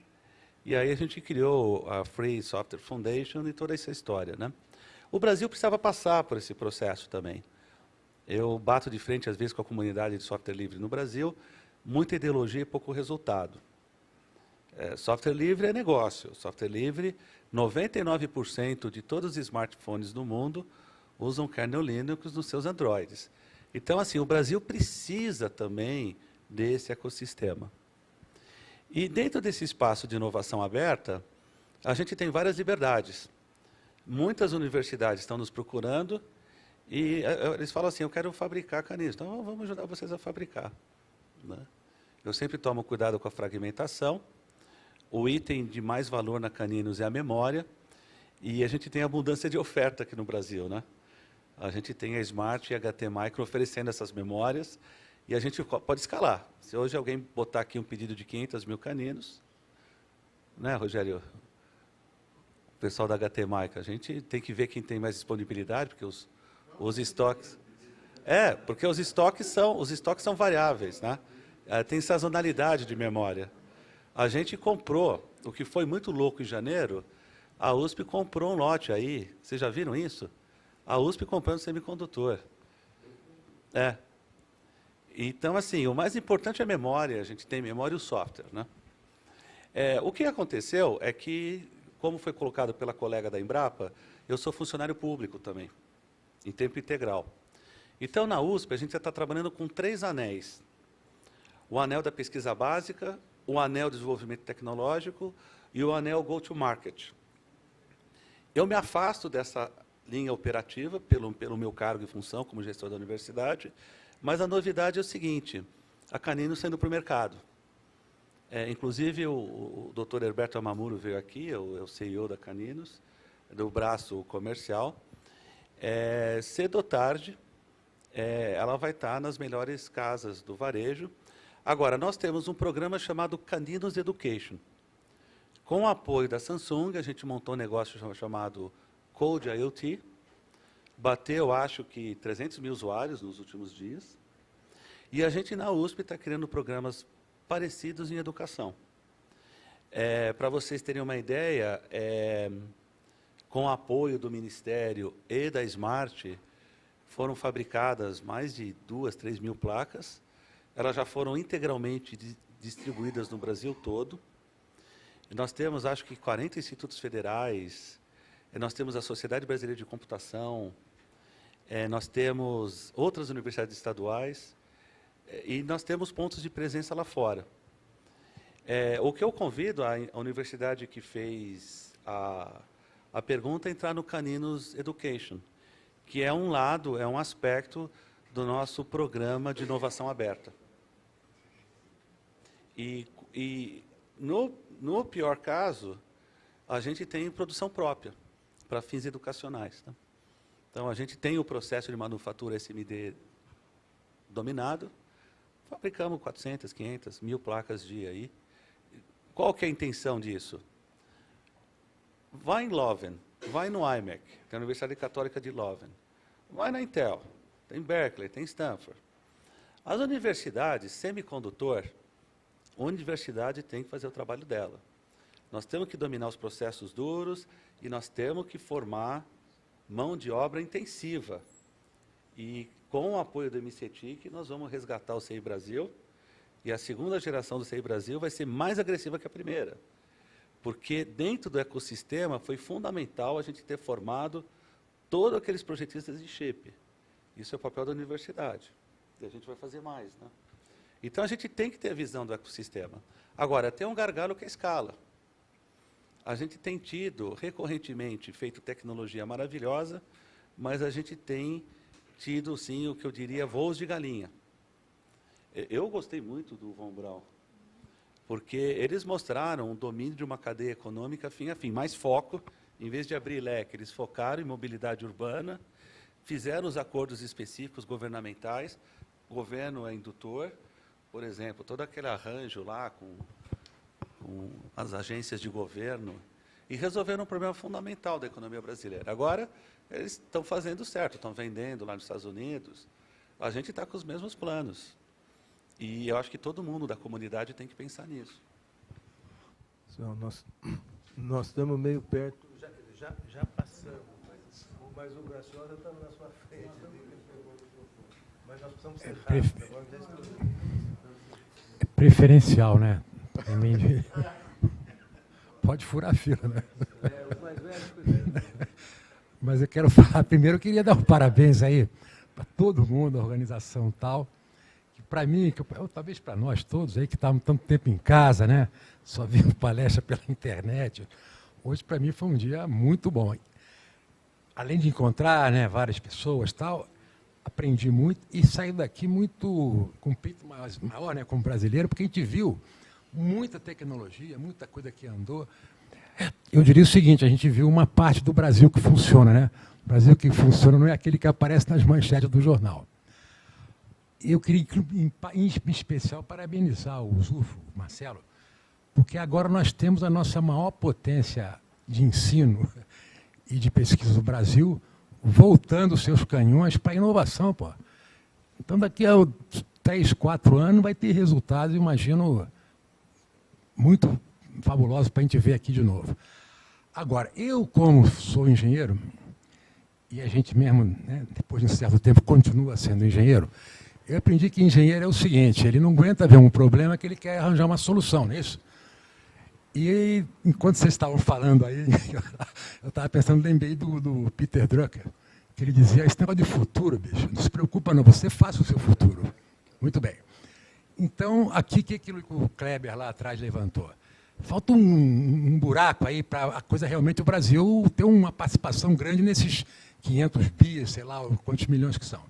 e aí a gente criou a Free Software Foundation e toda essa história, né? O Brasil precisava passar por esse processo também. Eu bato de frente, às vezes, com a comunidade de software livre no Brasil, muita ideologia e pouco resultado. Software livre é negócio. Software livre, 99% de todos os smartphones do mundo usam kernel Linux nos seus Androids. Então, assim, o Brasil precisa também desse ecossistema. E dentro desse espaço de inovação aberta, a gente tem várias liberdades. Muitas universidades estão nos procurando e eles falam assim, eu quero fabricar caninos, então vamos ajudar vocês a fabricar. Né? Eu sempre tomo cuidado com a fragmentação. O item de mais valor na Caninos é a memória, e a gente tem abundância de oferta aqui no Brasil, né? A gente tem a Smart e a HT Micro oferecendo essas memórias, e a gente pode escalar. Se hoje alguém botar aqui um pedido de 500 mil caninos, né, Rogério? O pessoal da HT Micro, a gente tem que ver quem tem mais disponibilidade, porque os estoques... porque os estoques são variáveis, né? Tem sazonalidade de memória. A gente comprou, o que foi muito louco em janeiro, a USP comprou um lote aí, vocês já viram isso? A USP comprando semicondutor. Então, assim, o mais importante é a memória, a gente tem memória e o software, né? O que aconteceu é que, como foi colocado pela colega da Embrapa, eu sou funcionário público também, em tempo integral. Então, na USP, a gente já está trabalhando com 3 anéis. O anel da pesquisa básica, o anel de desenvolvimento tecnológico e o anel Go-to-Market. Eu me afasto dessa linha operativa, pelo meu cargo e função como gestor da universidade, mas a novidade é o seguinte, a Caninos está indo para o mercado. Inclusive, o Dr. Herberto Amamuro veio aqui, é o CEO da Caninos, do braço comercial. Cedo ou tarde, ela vai estar nas melhores casas do varejo. Agora, nós temos um programa chamado Caninos Education. Com o apoio da Samsung, a gente montou um negócio chamado Code IoT. Bateu, acho que, 300 mil usuários nos últimos dias. E a gente, na USP, está criando programas parecidos em educação. Para vocês terem uma ideia, com o apoio do Ministério e da Smart, foram fabricadas mais de 2, 3 mil placas. Elas já foram integralmente distribuídas no Brasil todo. Nós temos, acho que, 40 institutos federais, nós temos a Sociedade Brasileira de Computação, nós temos outras universidades estaduais, e nós temos pontos de presença lá fora. O que eu convido a universidade que fez a pergunta é entrar no Caninos Education, que é um lado, é um aspecto do nosso programa de inovação aberta. E no pior caso, a gente tem produção própria, para fins educacionais. Tá? Então, a gente tem o processo de manufatura SMD dominado, fabricamos 400, 500, 1000 placas dia aí. Qual que é a intenção disso? Vai em Leuven, vai no IMEC, que é a Universidade Católica de Leuven. Vai na Intel, tem Berkeley, tem Stanford. As universidades, semicondutor, a universidade tem que fazer o trabalho dela. Nós temos que dominar os processos duros e nós temos que formar mão de obra intensiva. E com o apoio do MCTIC, nós vamos resgatar o CI Brasil, e a segunda geração do CI Brasil vai ser mais agressiva que a primeira. Porque dentro do ecossistema foi fundamental a gente ter formado todos aqueles projetistas de chip. Isso é o papel da universidade. E a gente vai fazer mais, né? Então, a gente tem que ter a visão do ecossistema. Agora, tem um gargalo que é a escala. A gente tem tido, recorrentemente, feito tecnologia maravilhosa, mas a gente tem tido, sim, o que eu diria, voos de galinha. Eu gostei muito do Von Braun, porque eles mostraram o domínio de uma cadeia econômica fim a fim, mais foco, em vez de abrir leque, eles focaram em mobilidade urbana, fizeram os acordos específicos governamentais, o governo é indutor, por exemplo, todo aquele arranjo lá com as agências de governo, e resolveram um problema fundamental da economia brasileira. Agora, eles estão fazendo certo, estão vendendo lá nos Estados Unidos, a gente está com os mesmos planos. E eu acho que todo mundo da comunidade tem que pensar nisso. Nós estamos meio perto, já passamos, mas o Graciosa está na sua frente. Mas nós precisamos ser rápidos. É preferencial, né? Pode furar a fila, né? Os mais velhos, Mas eu quero falar, primeiro eu queria dar um parabéns aí para todo mundo, a organização tal, que para mim, talvez para nós todos aí que estávamos tanto tempo em casa, né? Só vendo palestra pela internet, hoje para mim foi um dia muito bom. Além de encontrar, né, várias pessoas tal, aprendi muito e saí daqui muito com o peito maior, né, como brasileiro, porque a gente viu muita tecnologia, muita coisa que andou. Eu diria o seguinte, a gente viu uma parte do Brasil que funciona, né? O Brasil que funciona não é aquele que aparece nas manchetes do jornal. Eu queria, em especial, parabenizar o Zufo, o Marcelo, porque agora nós temos a nossa maior potência de ensino e de pesquisa do Brasil, voltando seus canhões para a inovação, pô. Então, daqui a 3, 4 anos, vai ter resultados, imagino, muito fabulosos para a gente ver aqui de novo. Agora, eu, como sou engenheiro, e a gente mesmo, né, depois de um certo tempo, continua sendo engenheiro, eu aprendi que engenheiro é o seguinte, ele não aguenta ver um problema que ele quer arranjar uma solução, não é isso? E enquanto vocês estavam falando aí, eu estava pensando, lembrei do Peter Drucker, que ele dizia, esse negócio de futuro, bicho, não se preocupa não, você faça o seu futuro. Muito bem. Então, aqui, o que aquilo que o Kleber lá atrás levantou? falta um buraco aí para a coisa realmente, o Brasil ter uma participação grande nesses 500 bi, sei lá, quantos milhões que são.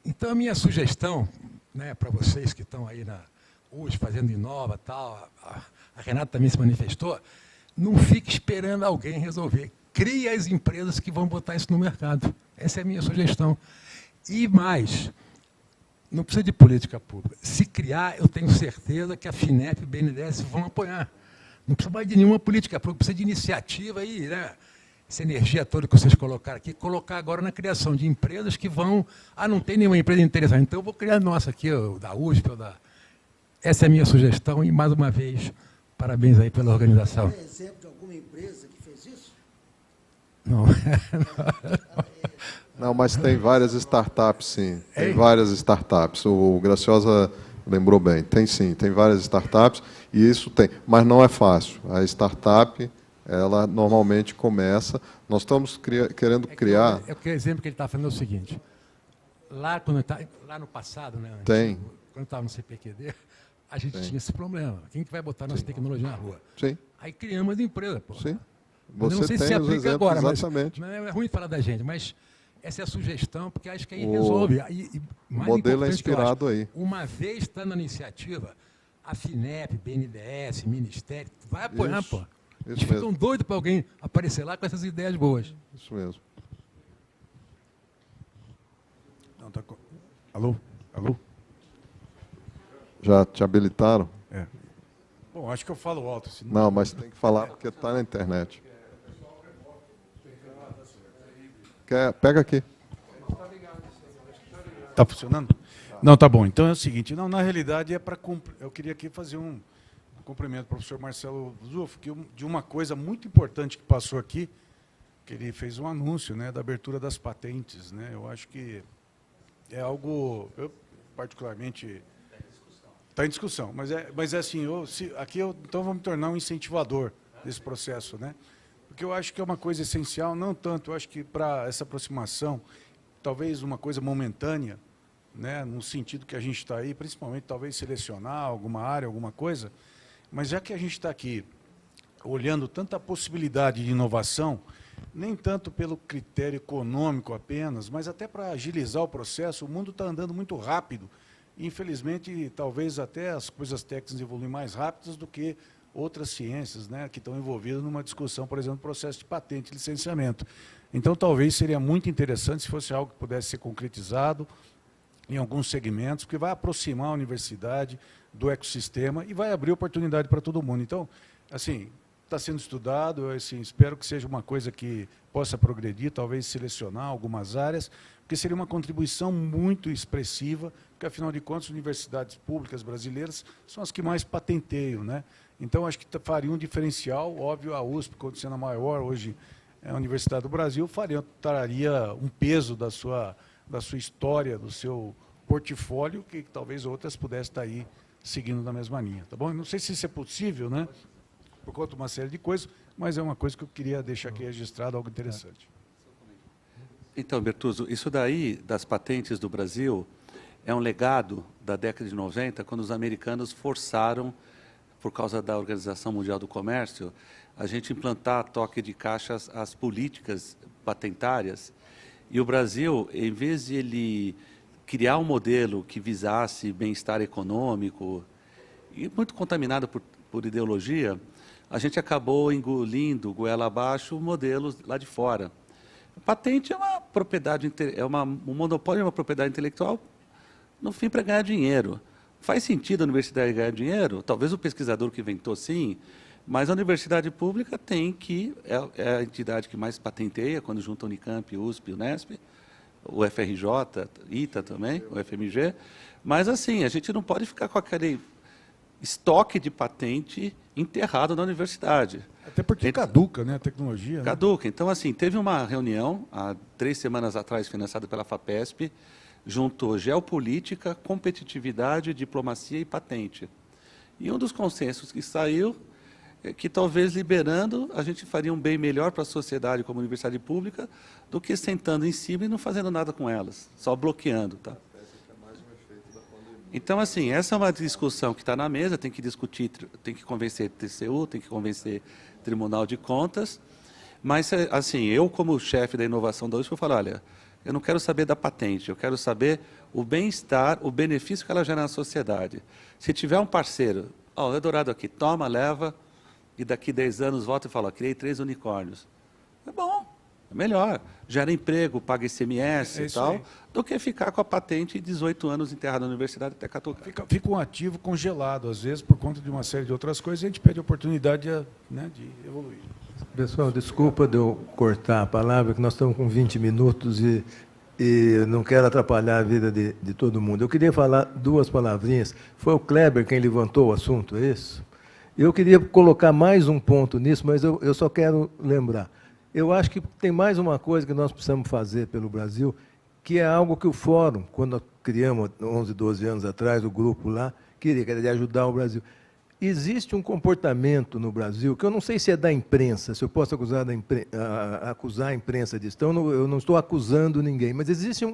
Então, a minha sugestão, né, para vocês que estão aí na USP fazendo Inova, tal, a Renata também se manifestou, não fique esperando alguém resolver. Crie as empresas que vão botar isso no mercado. Essa é a minha sugestão. E mais, não precisa de política pública. Se criar, eu tenho certeza que a FINEP e o BNDES vão apoiar. Não precisa mais de nenhuma política pública, precisa de iniciativa aí, né? Essa energia toda que vocês colocaram aqui, colocar agora na criação de empresas que vão... Ah, não tem nenhuma empresa interessante, então eu vou criar a nossa aqui, da USP, ou da... Essa é a minha sugestão e, mais uma vez, parabéns aí pela organização. Tem exemplo de alguma empresa que fez isso? Não. Não, mas tem várias startups, sim. Tem várias startups. O Graciosa lembrou bem. Tem sim, tem várias startups e isso tem. Mas não é fácil. A startup, ela normalmente começa... Nós estamos querendo criar... O exemplo que ele está falando é o seguinte. Lá no passado, né, tem. Quando estava no CPQD, a gente tem. tinha esse problema. Quem que vai botar nossa tecnologia na rua? Sim. Aí criamos a empresa, pô. Sim. Eu não sei se se aplica agora, exatamente. mas não é ruim falar da gente, mas essa é a sugestão, porque acho que aí resolve. O modelo é inspirado aí. Uma vez estando na iniciativa, a FINEP, BNDES, Ministério, vai apoiar, isso, pô. Eles ficam doidos para alguém aparecer lá com essas ideias boas. Isso mesmo. Não, tá... Alô? Alô? Já te habilitaram? É. Bom, acho que eu falo alto. Não, mas tem que falar porque está na internet. Pega aqui. Está funcionando? Não, tá bom. Então é o seguinte, não, na realidade é para eu queria aqui fazer um cumprimento ao professor Marcelo Zufo, de uma coisa muito importante que passou aqui, que ele fez um anúncio, né, da abertura das patentes, né? Eu acho que é algo, eu particularmente está em discussão, mas é assim, então vou me tornar um incentivador desse processo, né? Porque eu acho que é uma coisa essencial, não tanto, eu acho que para essa aproximação, talvez uma coisa momentânea, né, no sentido que a gente está aí, principalmente talvez selecionar alguma área, alguma coisa, mas já que a gente está aqui olhando tanta possibilidade de inovação, nem tanto pelo critério econômico apenas, mas até para agilizar o processo, o mundo está andando muito rápido, e, infelizmente, talvez até as coisas técnicas evoluem mais rápidas do que outras ciências, né, que estão envolvidas numa discussão, por exemplo, processo de patente e licenciamento. Então, talvez seria muito interessante se fosse algo que pudesse ser concretizado em alguns segmentos, porque vai aproximar a universidade do ecossistema e vai abrir oportunidade para todo mundo. Então, assim, está sendo estudado, assim, espero que seja uma coisa que possa progredir, talvez selecionar algumas áreas, porque seria uma contribuição muito expressiva, porque, afinal de contas, universidades públicas brasileiras são as que mais patenteiam, né? Então, acho que faria um diferencial, óbvio, a USP, quando sendo a maior, hoje é a Universidade do Brasil, traria um peso da sua história, do seu portfólio, que talvez outras pudessem estar aí seguindo na mesma linha, tá bom? Eu não sei se isso é possível, né? Por conta de uma série de coisas, mas é uma coisa que eu queria deixar aqui registrado, algo interessante. Então, Bertuzzo, isso daí, das patentes do Brasil, é um legado da década de 90, quando os americanos forçaram, por causa da Organização Mundial do Comércio, a gente implantar a toque de caixa as políticas patentárias. E o Brasil, em vez de ele criar um modelo que visasse bem-estar econômico, e muito contaminado por ideologia, a gente acabou engolindo, goela abaixo, modelos lá de fora. A patente é uma propriedade, um monopólio é uma propriedade intelectual, no fim, para ganhar dinheiro. Faz sentido a universidade ganhar dinheiro? Talvez o pesquisador que inventou, sim, mas a universidade pública tem que, é a entidade que mais patenteia, quando junta Unicamp, USP, Unesp, o FRJ, ITA também, o FMG, mas assim, a gente não pode ficar com aquele estoque de patente enterrado na universidade. Até porque caduca, né, a tecnologia. Caduca. Então, assim, teve uma reunião, há 3 semanas atrás, financiada pela FAPESP, juntou geopolítica, competitividade, diplomacia e patente. E um dos consensos que saiu é que talvez liberando a gente faria um bem melhor para a sociedade como universidade pública do que sentando em cima e não fazendo nada com elas, só bloqueando. Tá? Então, assim, essa é uma discussão que está na mesa, tem que discutir, tem que convencer TCU, tem que convencer Tribunal de Contas, mas, assim, eu, como chefe da inovação da USP, vou falar, olha, eu não quero saber da patente, eu quero saber o bem-estar, o benefício que ela gera na sociedade. Se tiver um parceiro, ó, o Eldorado aqui, toma, leva, e daqui 10 anos volta e fala, ó, criei 3 unicórnios. É bom, é melhor. Gera emprego, paga ICMS e tal, do que ficar com a patente 18 anos enterrada na universidade até catucar. Fica um ativo congelado, às vezes, por conta de uma série de outras coisas, e a gente pede a oportunidade de evoluir. Pessoal, desculpa de eu cortar a palavra, que nós estamos com 20 minutos e não quero atrapalhar a vida de todo mundo. Eu queria falar 2 palavrinhas. Foi o Kleber quem levantou o assunto, é isso? Eu queria colocar mais um ponto nisso, mas eu só quero lembrar. Eu acho que tem mais uma coisa que nós precisamos fazer pelo Brasil, que é algo que o Fórum, quando nós criamos 11, 12 anos atrás, o grupo lá, queria, que era de ajudar o Brasil. Existe um comportamento no Brasil, que eu não sei se é da imprensa, se eu posso acusar a imprensa disso. Então, eu não estou acusando ninguém, mas existe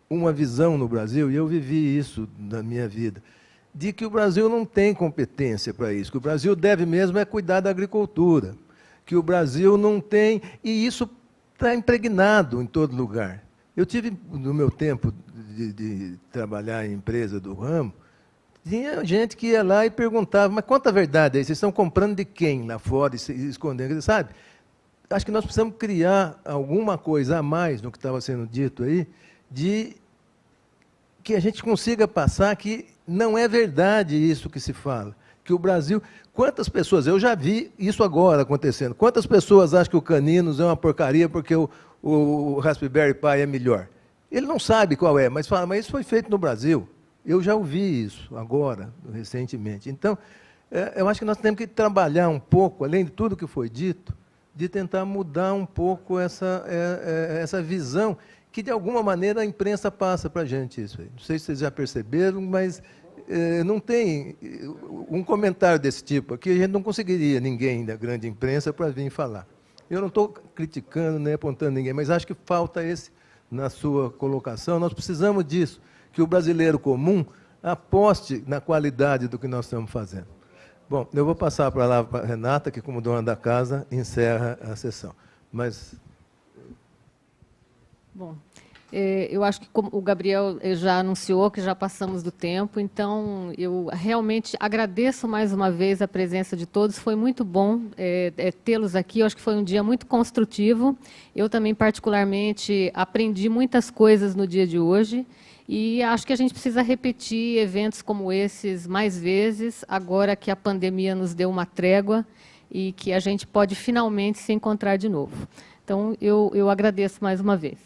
uma visão no Brasil, e eu vivi isso na minha vida, de que o Brasil não tem competência para isso, que o Brasil deve mesmo é cuidar da agricultura, que o Brasil não tem, e isso está impregnado em todo lugar. Eu tive, no meu tempo de trabalhar em empresa do ramo, tinha gente que ia lá e perguntava, mas quanta verdade é isso? Vocês estão comprando de quem lá fora e escondendo? Sabe? Acho que nós precisamos criar alguma coisa a mais no que estava sendo dito aí, de que a gente consiga passar que não é verdade isso que se fala. Que o Brasil... Quantas pessoas... Eu já vi isso agora acontecendo. Quantas pessoas acham que o Caninos é uma porcaria porque o Raspberry Pi é melhor? Ele não sabe qual é, mas fala, mas isso foi feito no Brasil. Eu já ouvi isso agora, recentemente. Então, eu acho que nós temos que trabalhar um pouco, além de tudo que foi dito, de tentar mudar um pouco essa visão que, de alguma maneira, a imprensa passa para a gente isso aí. Não sei se vocês já perceberam, mas não tem um comentário desse tipo aqui, a gente não conseguiria ninguém da grande imprensa para vir falar. Eu não estou criticando nem apontando ninguém, mas acho que falta esse na sua colocação. Nós precisamos disso, que o brasileiro comum aposte na qualidade do que nós estamos fazendo. Bom, eu vou passar a palavra para a Renata, que, como dona da casa, encerra a sessão. Mas... Bom, eu acho que, como o Gabriel já anunciou, que já passamos do tempo, então eu realmente agradeço mais uma vez a presença de todos. Foi muito bom tê-los aqui. Eu acho que foi um dia muito construtivo. Eu também, particularmente, aprendi muitas coisas no dia de hoje. E acho que a gente precisa repetir eventos como esses mais vezes, agora que a pandemia nos deu uma trégua e que a gente pode finalmente se encontrar de novo. Então, eu agradeço mais uma vez.